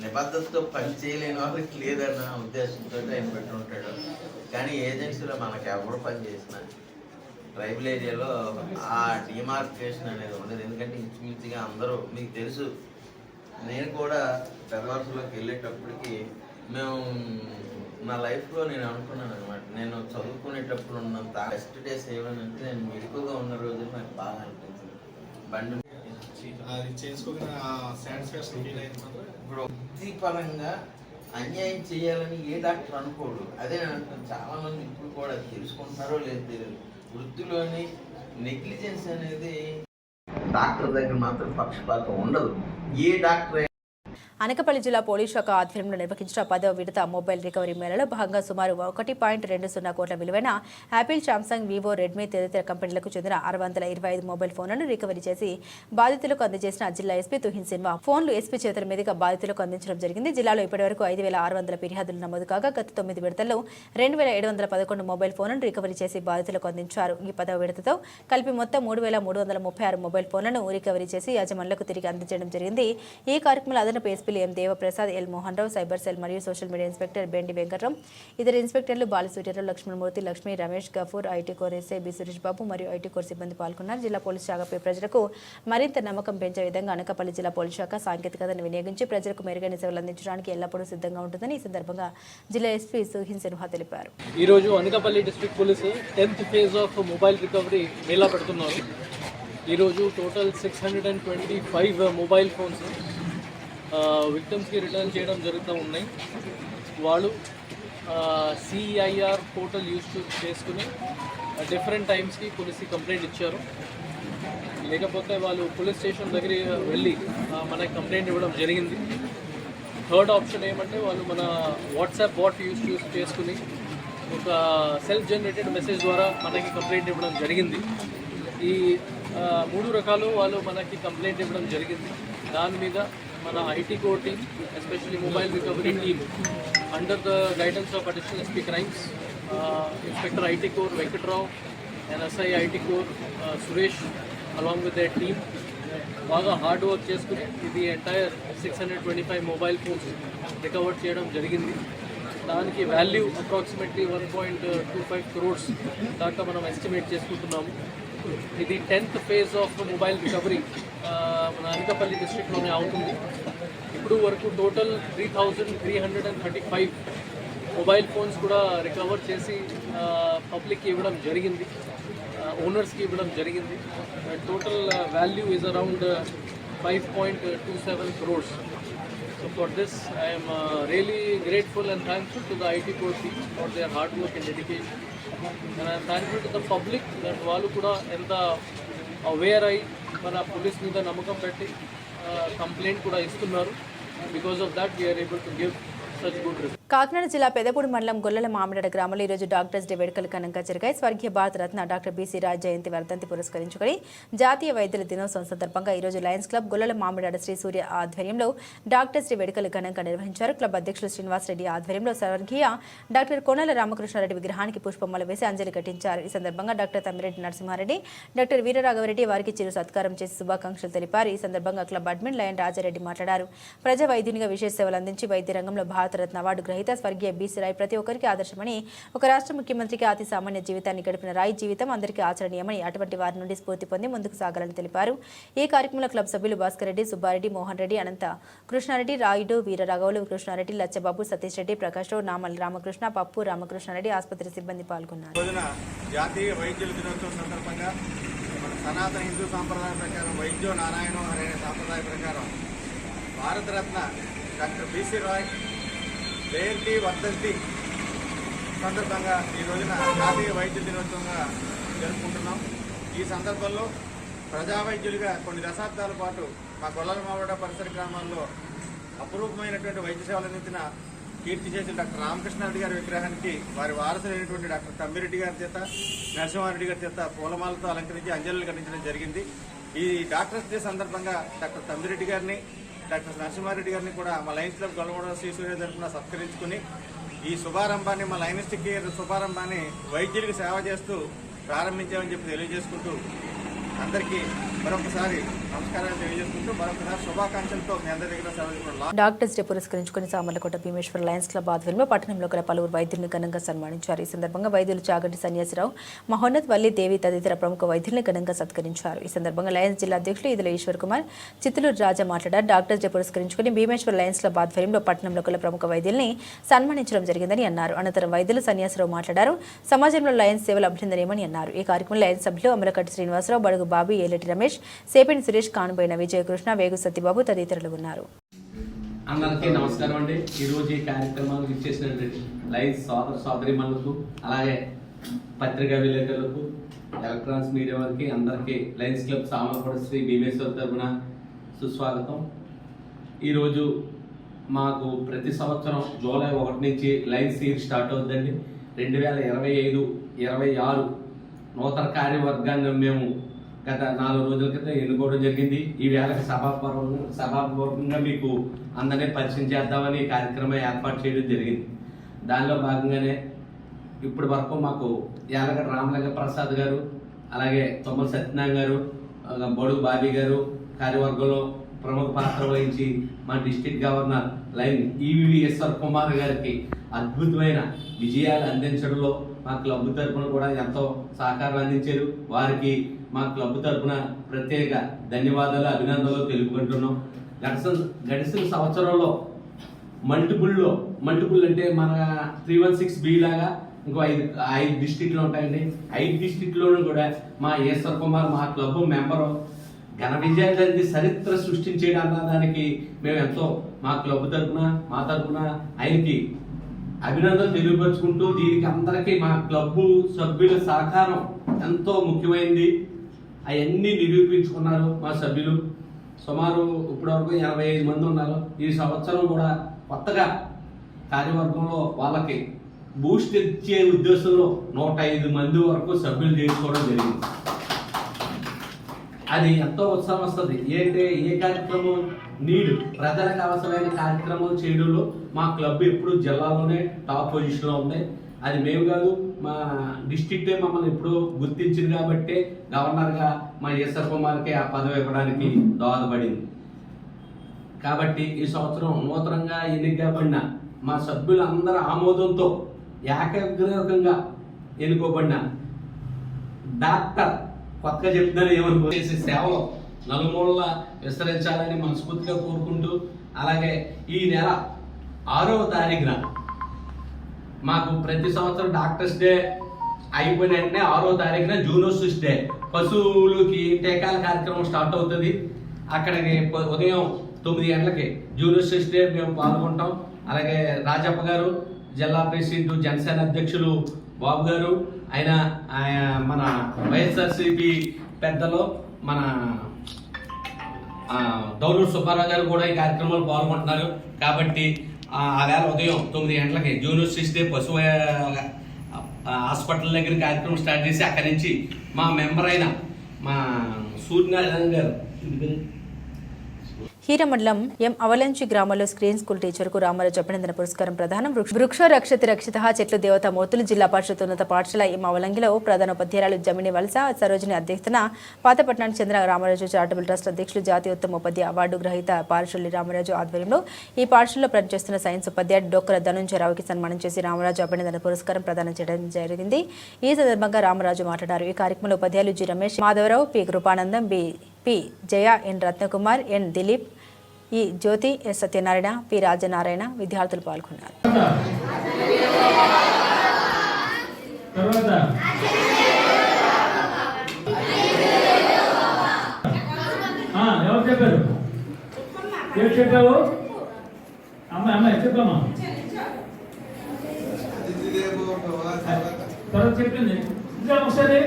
నిబద్ధతతో పని చేయలేని వాళ్ళకి లేదన్న ఉద్దేశంతో ఆయన పెట్టి ఉంటాడు. కానీ ఏజెన్సీలో మనకు ఎవరు పని చేసినా ట్రైబల్ ఏరియాలో ఆ డిమార్కేషన్ అనేది ఉండదు. ఎందుకంటే ఇంచుమించుగా అందరూ మీకు తెలుసు. నేను కూడా పెదవర్సలోకి వెళ్ళేటప్పటికి నా లైఫ్లో నేను అనుకున్నాను అనమాట, నేను చదువుకునేటప్పుడు ఉన్నంత బెస్ట్ డేస్ ఏమనంటే నేను మెడికల్గా ఉన్న రోజులు నాకు బాగా అనిపించింది. బండి ఇప్పుడు వృత్తిపరంగా అన్యాయం చేయాలని ఏ డాక్టర్ అనుకోడు. అదే నేను అంటున్నాను, చాలా మంది ఇప్పుడు కూడా తెలుసుకుంటున్నారో లేదు తెలియదు. వృత్తిలోని నెగ్లిజెన్స్ అనేది డాక్టర్ దగ్గర మాత్రం పక్షపాతం ఉండదు. ఏ డాక్టర్ అనకాపల్లి జిల్లా పోలీస్ శాఖ ఆధ్వర్యంలో నిర్వహించిన 10వ విడత మొబైల్ రికవరీ మేళలో భాగంగా సుమారు 1.20 కోట్ల విలువైన యాపిల్, శాంసంగ్, వివో, రెడ్మీ తదితర కంపెనీలకు చెందిన 625 మొబైల్ ఫోన్లను రికవరీ చేసి బాధితులకు అందజేసిన జిల్లా ఎస్పీ తుహిన్ సిన్హా ఫోన్లు ఎస్పీ చేతుల మీదుగా బాధితులకు అందించడం జరిగింది. జిల్లాలో ఇప్పటివరకు 5,600 ఫిర్యాదులు నమోదు కాగా గత 9 విడతల్లో 2,711 మొబైల్ ఫోన్లను రికవరీ చేసి బాధితులకు అందించారు. ఈ 10వ విడతతో కలిపి మొత్తం 3,336 మొబైల్ ఫోన్లను రికవరీ చేసి యాజమాన్యులకు తిరిగి అందించడం జరిగింది. ఈ కార్యక్రమంలో అదనపు ఎస్పీలు M Devaprasad, L Mohan Rao, cyber cell మరియు social media inspector Bendi Venkatrao, ఇతర ఇన్స్పెక్టర్లు Balasuryarao, Lakshmanamurthy, Lakshmi, Ramesh, Gafoor, IT core SI B Suresh Babu మరియు ఐటీ కోర్ సిబ్బంది పాల్గొన్నారు. జిల్లా పోలీస్ శాఖపై ప్రజలకు మరింత నమ్మకం పెంచే విధంగా అనకాపల్లి జిల్లా పోలీస్ శాఖ సాంకేతికతను వినియోగించి ప్రజలకు మెరుగైన సేవలు అందించడానికి ఎల్లప్పుడూ సిద్ధంగా ఉంటుందని ఈ సందర్భంగా జిల్లా ఎస్పీ తుహిన్ సిన్హా తెలిపారు. ఈ రోజు Anakapalli district police 10th phase of mobile recovery Mela పెడుతున్నారు. ఈరోజు టోటల్ 625 మొబైల్ ఫోన్స్ విక్టిమ్స్కి రిటర్న్ చేయడం జరుగుతూ ఉన్నాయి. వాళ్ళు సిఐఆర్ పోర్టల్ యూజ్ చేసుకుని డిఫరెంట్ టైమ్స్కి పోలీస్కి కంప్లైంట్ ఇచ్చారు. లేకపోతే వాళ్ళు పోలీస్ స్టేషన్ దగ్గర వెళ్ళి మనకి కంప్లైంట్ ఇవ్వడం జరిగింది. థర్డ్ ఆప్షన్ ఏమంటే వాళ్ళు మన వాట్సాప్ బాట్ యూజ్ చేసుకుని ఒక సెల్ఫ్ జనరేటెడ్ మెసేజ్ ద్వారా మనకి కంప్లైంట్ ఇవ్వడం జరిగింది. ఈ 3 రకాలు వాళ్ళు మనకి కంప్లైంట్ ఇవ్వడం జరిగింది. దాని మీద మన IT core team, especially mobile recovery team under the guidance of additional SP crimes, inspector IT core Venkatrao and SI IT core Suresh along with their team బాగా హార్డ్ వర్క్ చేసుకుని ఇది ఎంటైర్ 625 మొబైల్ ఫోన్స్ రికవర్ చేయడం జరిగింది. దానికి value approximately 1.25 crores దాకా మనం estimate చేసుకుంటున్నాము. ఇది 10th phase of mobile recovery మన అనకాపల్లి డిస్ట్రిక్ట్లోనే అవుతుంది. ఇప్పుడు వరకు టోటల్ 3,335 మొబైల్ ఫోన్స్ కూడా రికవర్ చేసి పబ్లిక్కి ఇవ్వడం జరిగింది, ఓనర్స్కి ఇవ్వడం జరిగింది. Total value is around 5.27 crores. So for this, I am really grateful and thankful to the IT core team for their hard work and dedication. And I am thankful to the public that వాళ్ళు కూడా ఎంత aware అయ్యి మన police మీద నమ్మకం పెట్టి complaint కూడా ఇస్తున్నారు. Because of that we are able to give such good result. Kakinada జిల్లా పెదపూడి మండలం గొల్లల మామిడాడ గ్రామంలో ఈరోజు డాక్టర్స్ డే వేడుకలు ఘనంగా జరిగాయి. స్వర్గీయ భారతరత్న డాక్టర్ బీసీ రాజ్ జయంతి వర్ధంతి పురస్కరించుకొని జాతీయ వైద్యుల దినోత్సవం సందర్భంగా ఈరోజు లయన్స్ క్లబ్ గొల్లల మామిడాడ శ్రీ సూర్య ఆధ్వర్యంలో డాక్టర్స్ డే వేడుకలు ఘనంగా నిర్వహించారు. క్లబ్ అధ్యక్షులు శ్రీనివాసరెడ్డి ఆధ్వర్యంలో స్వర్గీయ డాక్టర్ కోనల రామకృష్ణారెడ్డి విగ్రహానికి పుష్పమాల వేసి అంజలి ఘటించారు. ఈ సందర్భంగా డాక్టర్ తమ్మిరెడ్డి నరసింహారెడ్డి, డాక్టర్ వీరరాఘవరెడ్డి వారికి చిరు సత్కారం చేసి శుభాకాంక్షలు తెలిపారు. ఈ సందర్భంగా క్లబ్ అడ్మిన్ లయన్ రాజారెడ్డి మాట్లాడారు. ప్రజా వైద్యునిగా విశేష సేవలు అందించి వైద్య రంగంలో భారతరత్న అవార్డు గ్రహీత స్వర్గీయ బీసీ రాయ్ ప్రతి ఒక్కరికి ఆదర్శమని, ఒక రాష్ట్ర ముఖ్యమంత్రికి అతి సామాన్య జీవితాన్ని గడిపిన రాయ్ జీవితం అందరికీ ఆచరణీయమని, అటువంటి వారి నుండి స్ఫూర్తి పొంది ముందుకు సాగాలని తెలిపారు. ఈ కార్యక్రమంలో క్లబ్ సభ్యులు భాస్కర్ రెడ్డి, సుబ్బారెడ్డి, మోహన్ రెడ్డి, అనంత కృష్ణారెడ్డి, రాయుడు, వీరరాఘవులు, కృష్ణారెడ్డి, లచ్చబాబు, సతీష్ రెడ్డి, ప్రకాష్ రావు, నామల్ రామకృష్ణ, పప్పు రామకృష్ణారెడ్డి, ఆసుపత్రి సిబ్బంది పాల్గొన్నారు. జాతీయ వైద్యుల దినోత్సవం సందర్భంగా మన సనాతన హిందూ సాంప్రదాయం ప్రకారం వైద్యో నారాయణో అనే సాంప్రదాయ ప్రకారం భారతరత్న డాక్టర్ బీసీ రాయ్ జయంతి వర్ధంతి సందర్భంగా ఈ రోజున జాతీయ వైద్య దినోత్సవంగా జరుపుకుంటున్నాం. ఈ సందర్భంలో ప్రజా వైద్యులుగా కొన్ని దశాబ్దాల పాటు మా గొల్లల మామిడాడ పరిసర గ్రామాల్లో అపురూపమైనటువంటి వైద్య సేవలు అందించిన కీర్తి చేసిన డాక్టర్ రామకృష్ణారెడ్డి గారి విగ్రహానికి వారి వారసులైనటువంటి డాక్టర్ తమ్మిరెడ్డి గారి చేత, నరసింహారెడ్డి గారి చేత పూలమాలతో అలంకరించి అంజలిని ఘటించడం జరిగింది. ఈ డాక్టర్స్ డే సందర్భంగా డాక్టర్ తమ్మిరెడ్డి గారిని, డాక్టర్ నరసింహారెడ్డి గారిని కూడా మా లయన్స్ క్లబ్ గొల్లమామిడాడ శ్రీ సూర్య తరఫున సత్కరించుకుని ఈ శుభారంభాన్ని, మా లయనిస్టిక్ కేర్ శుభారంభాన్ని వైద్యులకు సేవ చేస్తూ ప్రారంభించామని చెప్పి తెలియజేసుకుంటూ అందరికీ మరొకసారి నమస్కారాలు తెలియజేసుకుంటూ మరొకసారి శుభాకాంక్షలతో మీ అందరి దగ్గర సెలవు. డాక్టర్స్ డే పురస్కరించుకుని సామర్లకోట భీమేశ్వర లయన్స్ క్లబ్ ఆధ్వర్యంలో పట్టణంలో గల పలువురు వైద్యులను ఘనంగా సన్మానించారు. ఈ సందర్భంగా వైద్యులు చాగంటి సన్యాసిరావు, మహోన్నత్ వల్లి దేవి తదితర ప్రముఖ వైద్యులను ఘనంగా సత్కరించారు. ఈ సందర్భంగా లయన్స్ జిల్లా అధ్యక్షులు ఇదుల ఈశ్వర్ కుమార్, చిత్తూరు రాజా మాట్లాడారు. డాక్టర్స్ డే పురస్కరించుకుని భీమేశ్వర లయన్స్ క్లబ్ ఆధ్వర్యంలో పట్టణంలో గల ప్రముఖ వైద్యుల్ని సన్మానించడం జరిగిందని అన్నారు. అనంతరం వైద్యులు సన్యాసిరావు మాట్లాడారు. సమాజంలో లయన్స్ సేవలు అభినందనీయమని అన్నారు. ఈ కార్యక్రమంలో లయన్స్ సభ్యులు అమలకట్టి శ్రీనివాసరావు, బడుగు బాబు, ఏలటి రమేష్, సేపెండి సురేష్, కానుబోయిన విజయకృష్ణ, వేగు సత్యబాబు తదితరులు ఉన్నారు. అందరికీ నమస్కారం అండి. ఈరోజు ఈ కార్యక్రమానికి ఇచ్చేసినటువంటి లయన్స్ సోదరిమణులకు, అలాగే పత్రికా విలేకరులకు, ఎలక్ట్రానిక్స్ మీడియా వారికి అందరికీ లయన్స్ క్లబ్ సామర్లకోట శ్రీ భీమేశ్వర తరపున సుస్వాగతం. ఈరోజు మాకు ప్రతి సంవత్సరం జూలై 1 నుంచి లైన్స్ ఇయర్ స్టార్ట్ అవుతుందండి. 2025-26 నూతన కార్యవర్గాన్ని మేము గత 4 రోజుల క్రితం ఎన్నుకోవడం జరిగింది. ఈ వేళకి సభాపూర్వకంగా మీకు అందరినీ పరిచయం చేద్దామని కార్యక్రమం ఏర్పాటు చేయడం జరిగింది. దానిలో భాగంగానే ఇప్పటి వరకు మాకు యాలగడ్డ రామలింగ ప్రసాద్ గారు, అలాగే తొమ్మల సత్యనారాయణ గారు, బడుగు బాబీ గారు కార్యవర్గంలో ప్రముఖ పాత్ర వహించి మా డిస్ట్రిక్ట్ గవర్నర్ లైన్ ఈవీఎస్ఆర్ కుమార్ గారికి అద్భుతమైన విజయాలు అందించడంలో మా క్లబ్ తరఫున కూడా ఎంతో సహకారం అందించారు. వారికి మా క్లబ్ తరఫున ప్రత్యేక ధన్యవాదాలు, అభినందనలు తెలుపుకుంటున్నాం. గడిచిన సంవత్సరంలో మల్టిపుల్ అంటే మన 316B లాగా ఇంకో 5 డిస్ట్రిక్ట్లు ఉంటాయండి. 5 డిస్ట్రిక్ట్లోనూ కూడా మా ఈశ్వర్ కుమార్ మా క్లబ్ మెంబరు ఘన విజయాన్ని చరిత్ర సృష్టించడానికి మేము ఎంతో మా క్లబ్ తరఫున మా తరఫున ఆయనకి అభినందనలు తెలియపరుచుకుంటూ, దీనికి అందరికీ మా క్లబ్ సభ్యుల సహకారం ఎంతో ముఖ్యమైనది. అవన్నీ నిరూపించుకున్నారు మా సభ్యులు. సుమారు ఇప్పటివరకు 85 మంది ఉన్నారు. ఈ సంవత్సరం కూడా కొత్తగా కార్యవర్గంలో వాళ్ళకి బూస్ట్ ఇచ్చే ఉద్దేశంలో 105 మంది వరకు సభ్యులు చేసుకోవడం జరిగింది. అది ఎంతో ఉత్సాహం వస్తుంది. ఏ కార్యక్రమం ప్రజలకు అవసరమైన కార్యక్రమం చేయడంలో మా క్లబ్ ఎప్పుడు జిల్లాలోనే టాప్ పొజిషన్లో ఉంది. అది మేము కాదు, మా డిస్ట్రిక్టే మమ్మల్ని ఎప్పుడూ గుర్తించింది కాబట్టి గవర్నర్గా మా ఈశ్వర్ కుమార్కి ఆ పదవి ఇవ్వడానికి దోహదపడింది. కాబట్టి ఈ సంవత్సరం నూతనంగా ఎన్నికబడిన మా సభ్యులందరూ ఆమోదంతో ఏకాగ్రకంగా ఎన్నుకోబడిన డాక్టర్ కొత్తగా చెప్తున్నారు ఏమనుకో చేసే సేవలు నలుమూలలా విస్తరించాలని మనస్ఫూర్తిగా కోరుకుంటూ, అలాగే ఈ నెల 6వ తారీఖున మాకు ప్రతి సంవత్సరం డాక్టర్స్ డే అయిపోయిన వెంటనే 6వ తారీఖున జూనోసిస్ డే పశువులకి టీకాల కార్యక్రమం స్టార్ట్ అవుతుంది. అక్కడికి ఉదయం 9 గంటలకి జూనోసిస్ డే మేము పాల్గొంటాం. అలాగే రాజప్ప గారు, జిల్లా ప్రెసిడెంట్ జనసేన అధ్యక్షులు బాబు గారు, ఆయన మన వైఎస్ఆర్సీపీ పెద్దలు మన దౌలూరు సుబ్బారావు గారు కూడా ఈ కార్యక్రమంలో పాల్గొంటున్నారు. కాబట్టి ఆ వేళ ఉదయం 9 గంటలకి జూనోసిస్ డే పశువు హాస్పిటల్ దగ్గర కార్యక్రమం స్టార్ట్ చేసి అక్కడి నుంచి మా మెంబర్ అయిన మా సూర్యనారాయణ గారు హీర మండలం ఎం అవలంచి గ్రామంలో స్క్రీన్ స్కూల్ టీచర్కు రామరాజు అభినందన పురస్కారం ప్రదానం. వృక్ష రక్షతి రక్షిత చెట్లు దేవతామూర్తులు జిల్లా పరిషత్ ఉన్నత పాఠశాల ఎం అవలంగిలో ప్రధానోపాధ్యాయురాలు జమిని వలస సరోజిని అధ్యక్షతన పాతపట్నానికి చెందిన రామరాజు చారిటబుల్ ట్రస్ట్ అధ్యక్షులు జాతీయ ఉత్తమ ఉపాధ్యాయ అవార్డు గ్రహీత పారిశుల్లి రామరాజు ఆధ్వర్యంలో ఈ పాఠశాలలో పనిచేస్తున్న సైన్స్ ఉపాధ్యాయుడు డొక్కర ధనుంజయరావుకి సన్మానం చేసి రామరాజు అభినందన పురస్కారం ప్రదానం చేయడం జరిగింది. ఈ సందర్భంగా రామరాజు మాట్లాడారు. ఈ కార్యక్రమంలో ఉపాధ్యాయులు G Ramesh, Madhavarao, P Krupanandam, P Jaya, N Ratnakumar, N Dileep, E Jyothi, S Satyanarayana, P Rajanarayana విద్యార్థులు పాల్గొన్నారు. చెప్పింది ఇంకా ఒకసారి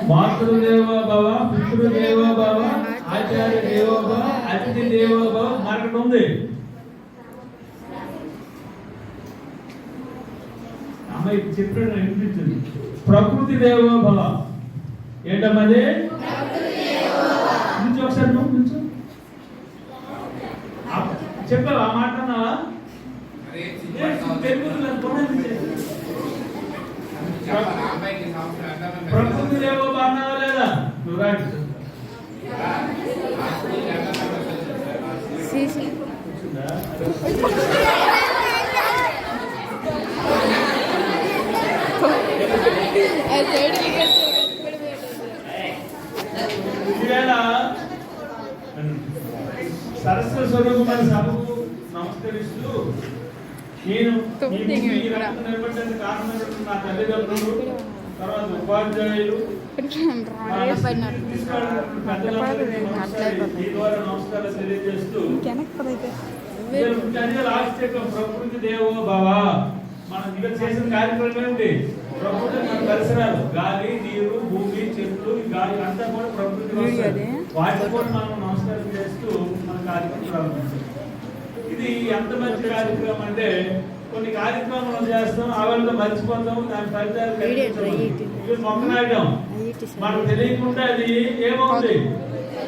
మాతృదేవో భవ, పితృదేవో భవ, ఆచార్య దేవో భవ, అతిథి దేవో భవ మార్కెట్ ఉంది. అమ్మాయి చెప్పాడు వినిపించింది. ప్రకృతి దేవో భవ ఏంటమ్మది? నుంచి ఒకసారి నువ్వు నుంచి చెప్పావా? ఆ మాట అన్నావా? ప్రకృతి దేవో బాగున్నావా లేదా? నువ్వు రాడు సరస్వతి స్వరూపమైన సభకు నమస్కరిస్తూ నేను నిలబడ్డానికి కారణమైనటువంటి నా తల్లిదండ్రులు, తర్వాత ఉపాధ్యాయులు ఈ ద్వారా నమస్కారాలు తెలియజేస్తూ ప్రకృతి దేవో భవ. మనం ఇక్కడ చేసిన కార్యక్రమం ఏమిటి? ప్రకృతి మన పరిసరాలు, గాలి, నీరు, భూమి, చెట్లు, గాలి అంతా కూడా ప్రకృతి వాటికి కూడా మనం నమస్కారం చేస్తూ మన కార్యక్రమం ప్రారంభించాం. ఇది ఎంత మంచి కార్యక్రమం అంటే కొన్ని కార్యక్రమాలు చేస్తాం, అవన్నీ మర్చిపోతాం, దాని ఫలితాలు మొక్కనాయడం మనకు తెలియకుండా అది ఏమవుతుంది,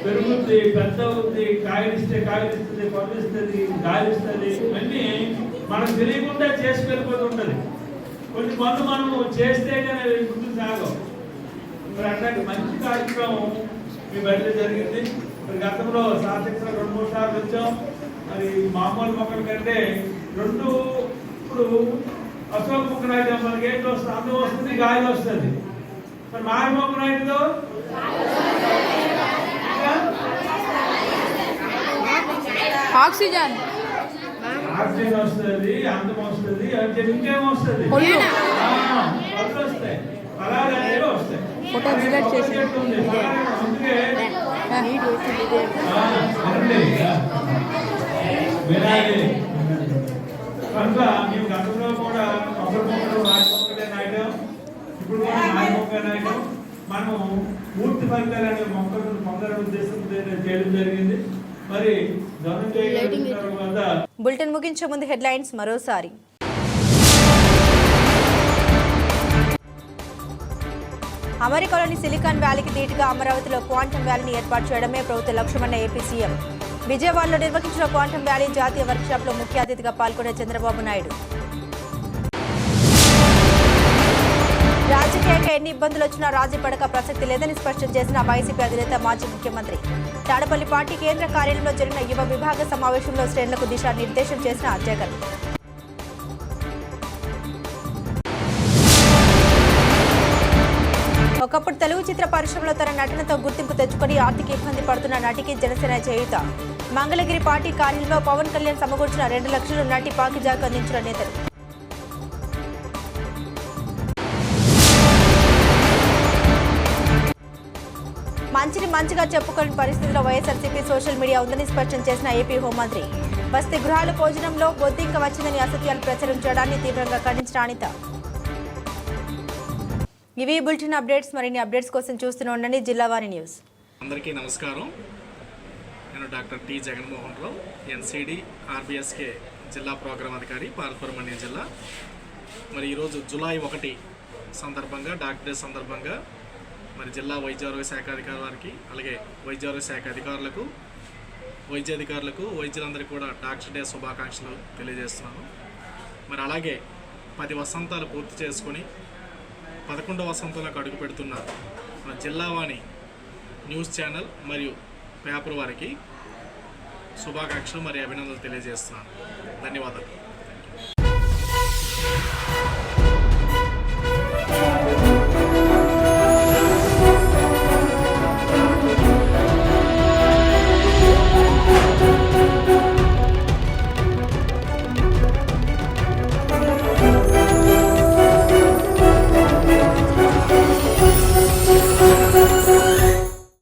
పెరుగుద్ది, పెద్ద అవుతుంది, కాయలిస్తే కాయలిస్తుంది, పంపిస్తుంది, గాలిస్తుంది, ఇవన్నీ మనకు తెలియకుండా చేసి వెళ్ళిపోతుంటది. కొన్ని పనులు మనం చేస్తే కానీ ముందుకు సాగం. మరి అట్లాంటి మంచి కార్యక్రమం మీ బయట జరిగింది. మరి గతంలో సాధించిన 2-3 సార్లు వచ్చాం. మరి మామూలు మొక్కల కంటే ఇప్పుడు అశోక మొక్క నాటితే మనకి ఏంటి వస్తుంది, అందం వస్తుంది, గాలి వస్తుంది. మరి మారి మొక్క నాటితో ఆక్సిజన్ వస్తుంది, అందం వస్తుంది, అంటే ఇంకేం వస్తుంది, పళ్ళు వస్తాయి, ఫలాలు అనేవి వస్తాయి. కనుక మేము గతంలో కూడా మొక్కలు రాజు మొక్కలే నాయడం, ఇప్పుడు కూడా నాయ మొక్క నాయడం. మనం పూర్తి ఫలితాలు అనే మొక్కలను పొందాలనే ఉద్దేశంతో చేయడం జరిగింది. మరి తర్వాత బులెటిన్ ముగించే ముందు హెడ్లైన్స్ మరోసారి. అమెరికాలోని సిలికాన్ వ్యాలీకి ధీటుగా అమరావతిలో క్వాంటమ్ వ్యాలీని ఏర్పాటు చేయడమే ప్రభుత్వ లక్ష్యమన్న ఏపీ సీఎం. విజయవాడలో నిర్వహించిన క్వాంటమ్ వ్యాలీ జాతీయ వర్క్షాప్లో ముఖ్య అతిథిగా పాల్గొన్న చంద్రబాబు నాయుడు. రాజకీయంగా ఎన్ని ఇబ్బందులు వచ్చినా రాజీ పడక ప్రసక్తి లేదని స్పష్టం చేసిన వైసీపీ అధినేత మాజీ ముఖ్యమంత్రి. తాడపల్లి పార్టీ కేంద్ర కార్యాలయంలో జరిగిన యువ విభాగ సమావేశంలో శ్రేణులకు దిశానిర్దేశం చేసిన జగన్. ఒకప్పుడు తెలుగు చిత్ర పరిశ్రమలో తన నటనతో గుర్తింపు తెచ్చుకుని ఆర్థిక ఇబ్బంది పడుతున్న నటికి జనసేన చేయూత. మంగళగిరి పార్టీ కార్యాలయంలో పవన్ కళ్యాణ్ సమకూర్చిన 2 లక్షలు నటి పాకిజాకు అందించిన నేతలు. మంచిని మంచిగా చెప్పుకోని పరిస్థితిలో వైఎస్ఆర్సీపీ సోషల్ మీడియా ఉందని స్పష్టం చేసిన ఏపీ హోంమంత్రి. బస్తీ గృహాల భోజనంలో బొద్దింక వచ్చిందని అసత్యాలు ప్రచారం చేయడాన్ని తీవ్రంగా ఖండించిన అనిత. ఇవి బులెటిన్ అప్డేట్స్. మరిన్ని అప్డేట్స్ కోసం చూస్తూనే ఉండండి జిల్లావారి న్యూస్. అందరికీ నమస్కారం. నేను doctor T Jaganmohan Rao, NCD RBSK జిల్లా ప్రోగ్రామ్ అధికారి, పార్వతీపురం జిల్లా. మరి ఈరోజు జూలై 1 సందర్భంగా, డాక్టర్ డే సందర్భంగా మరి జిల్లా వైద్య ఆరోగ్య శాఖ అధికారుల వారికి, అలాగే వైద్య ఆరోగ్య శాఖ అధికారులకు, వైద్యాధికారులకు, వైద్యులందరికీ కూడా డాక్టర్ డే శుభాకాంక్షలు తెలియజేస్తున్నాను. మరి అలాగే 10 వసంతాలు పూర్తి చేసుకొని 11వ వసంతంలోకి అడుగు పెడుతున్న మన జిల్లావాణి న్యూస్ ఛానల్ మరియు పేపర్ వారికి శుభాకాంక్షలు మరియు అభినందనలు తెలియజేస్తున్నాను. ధన్యవాదాలు.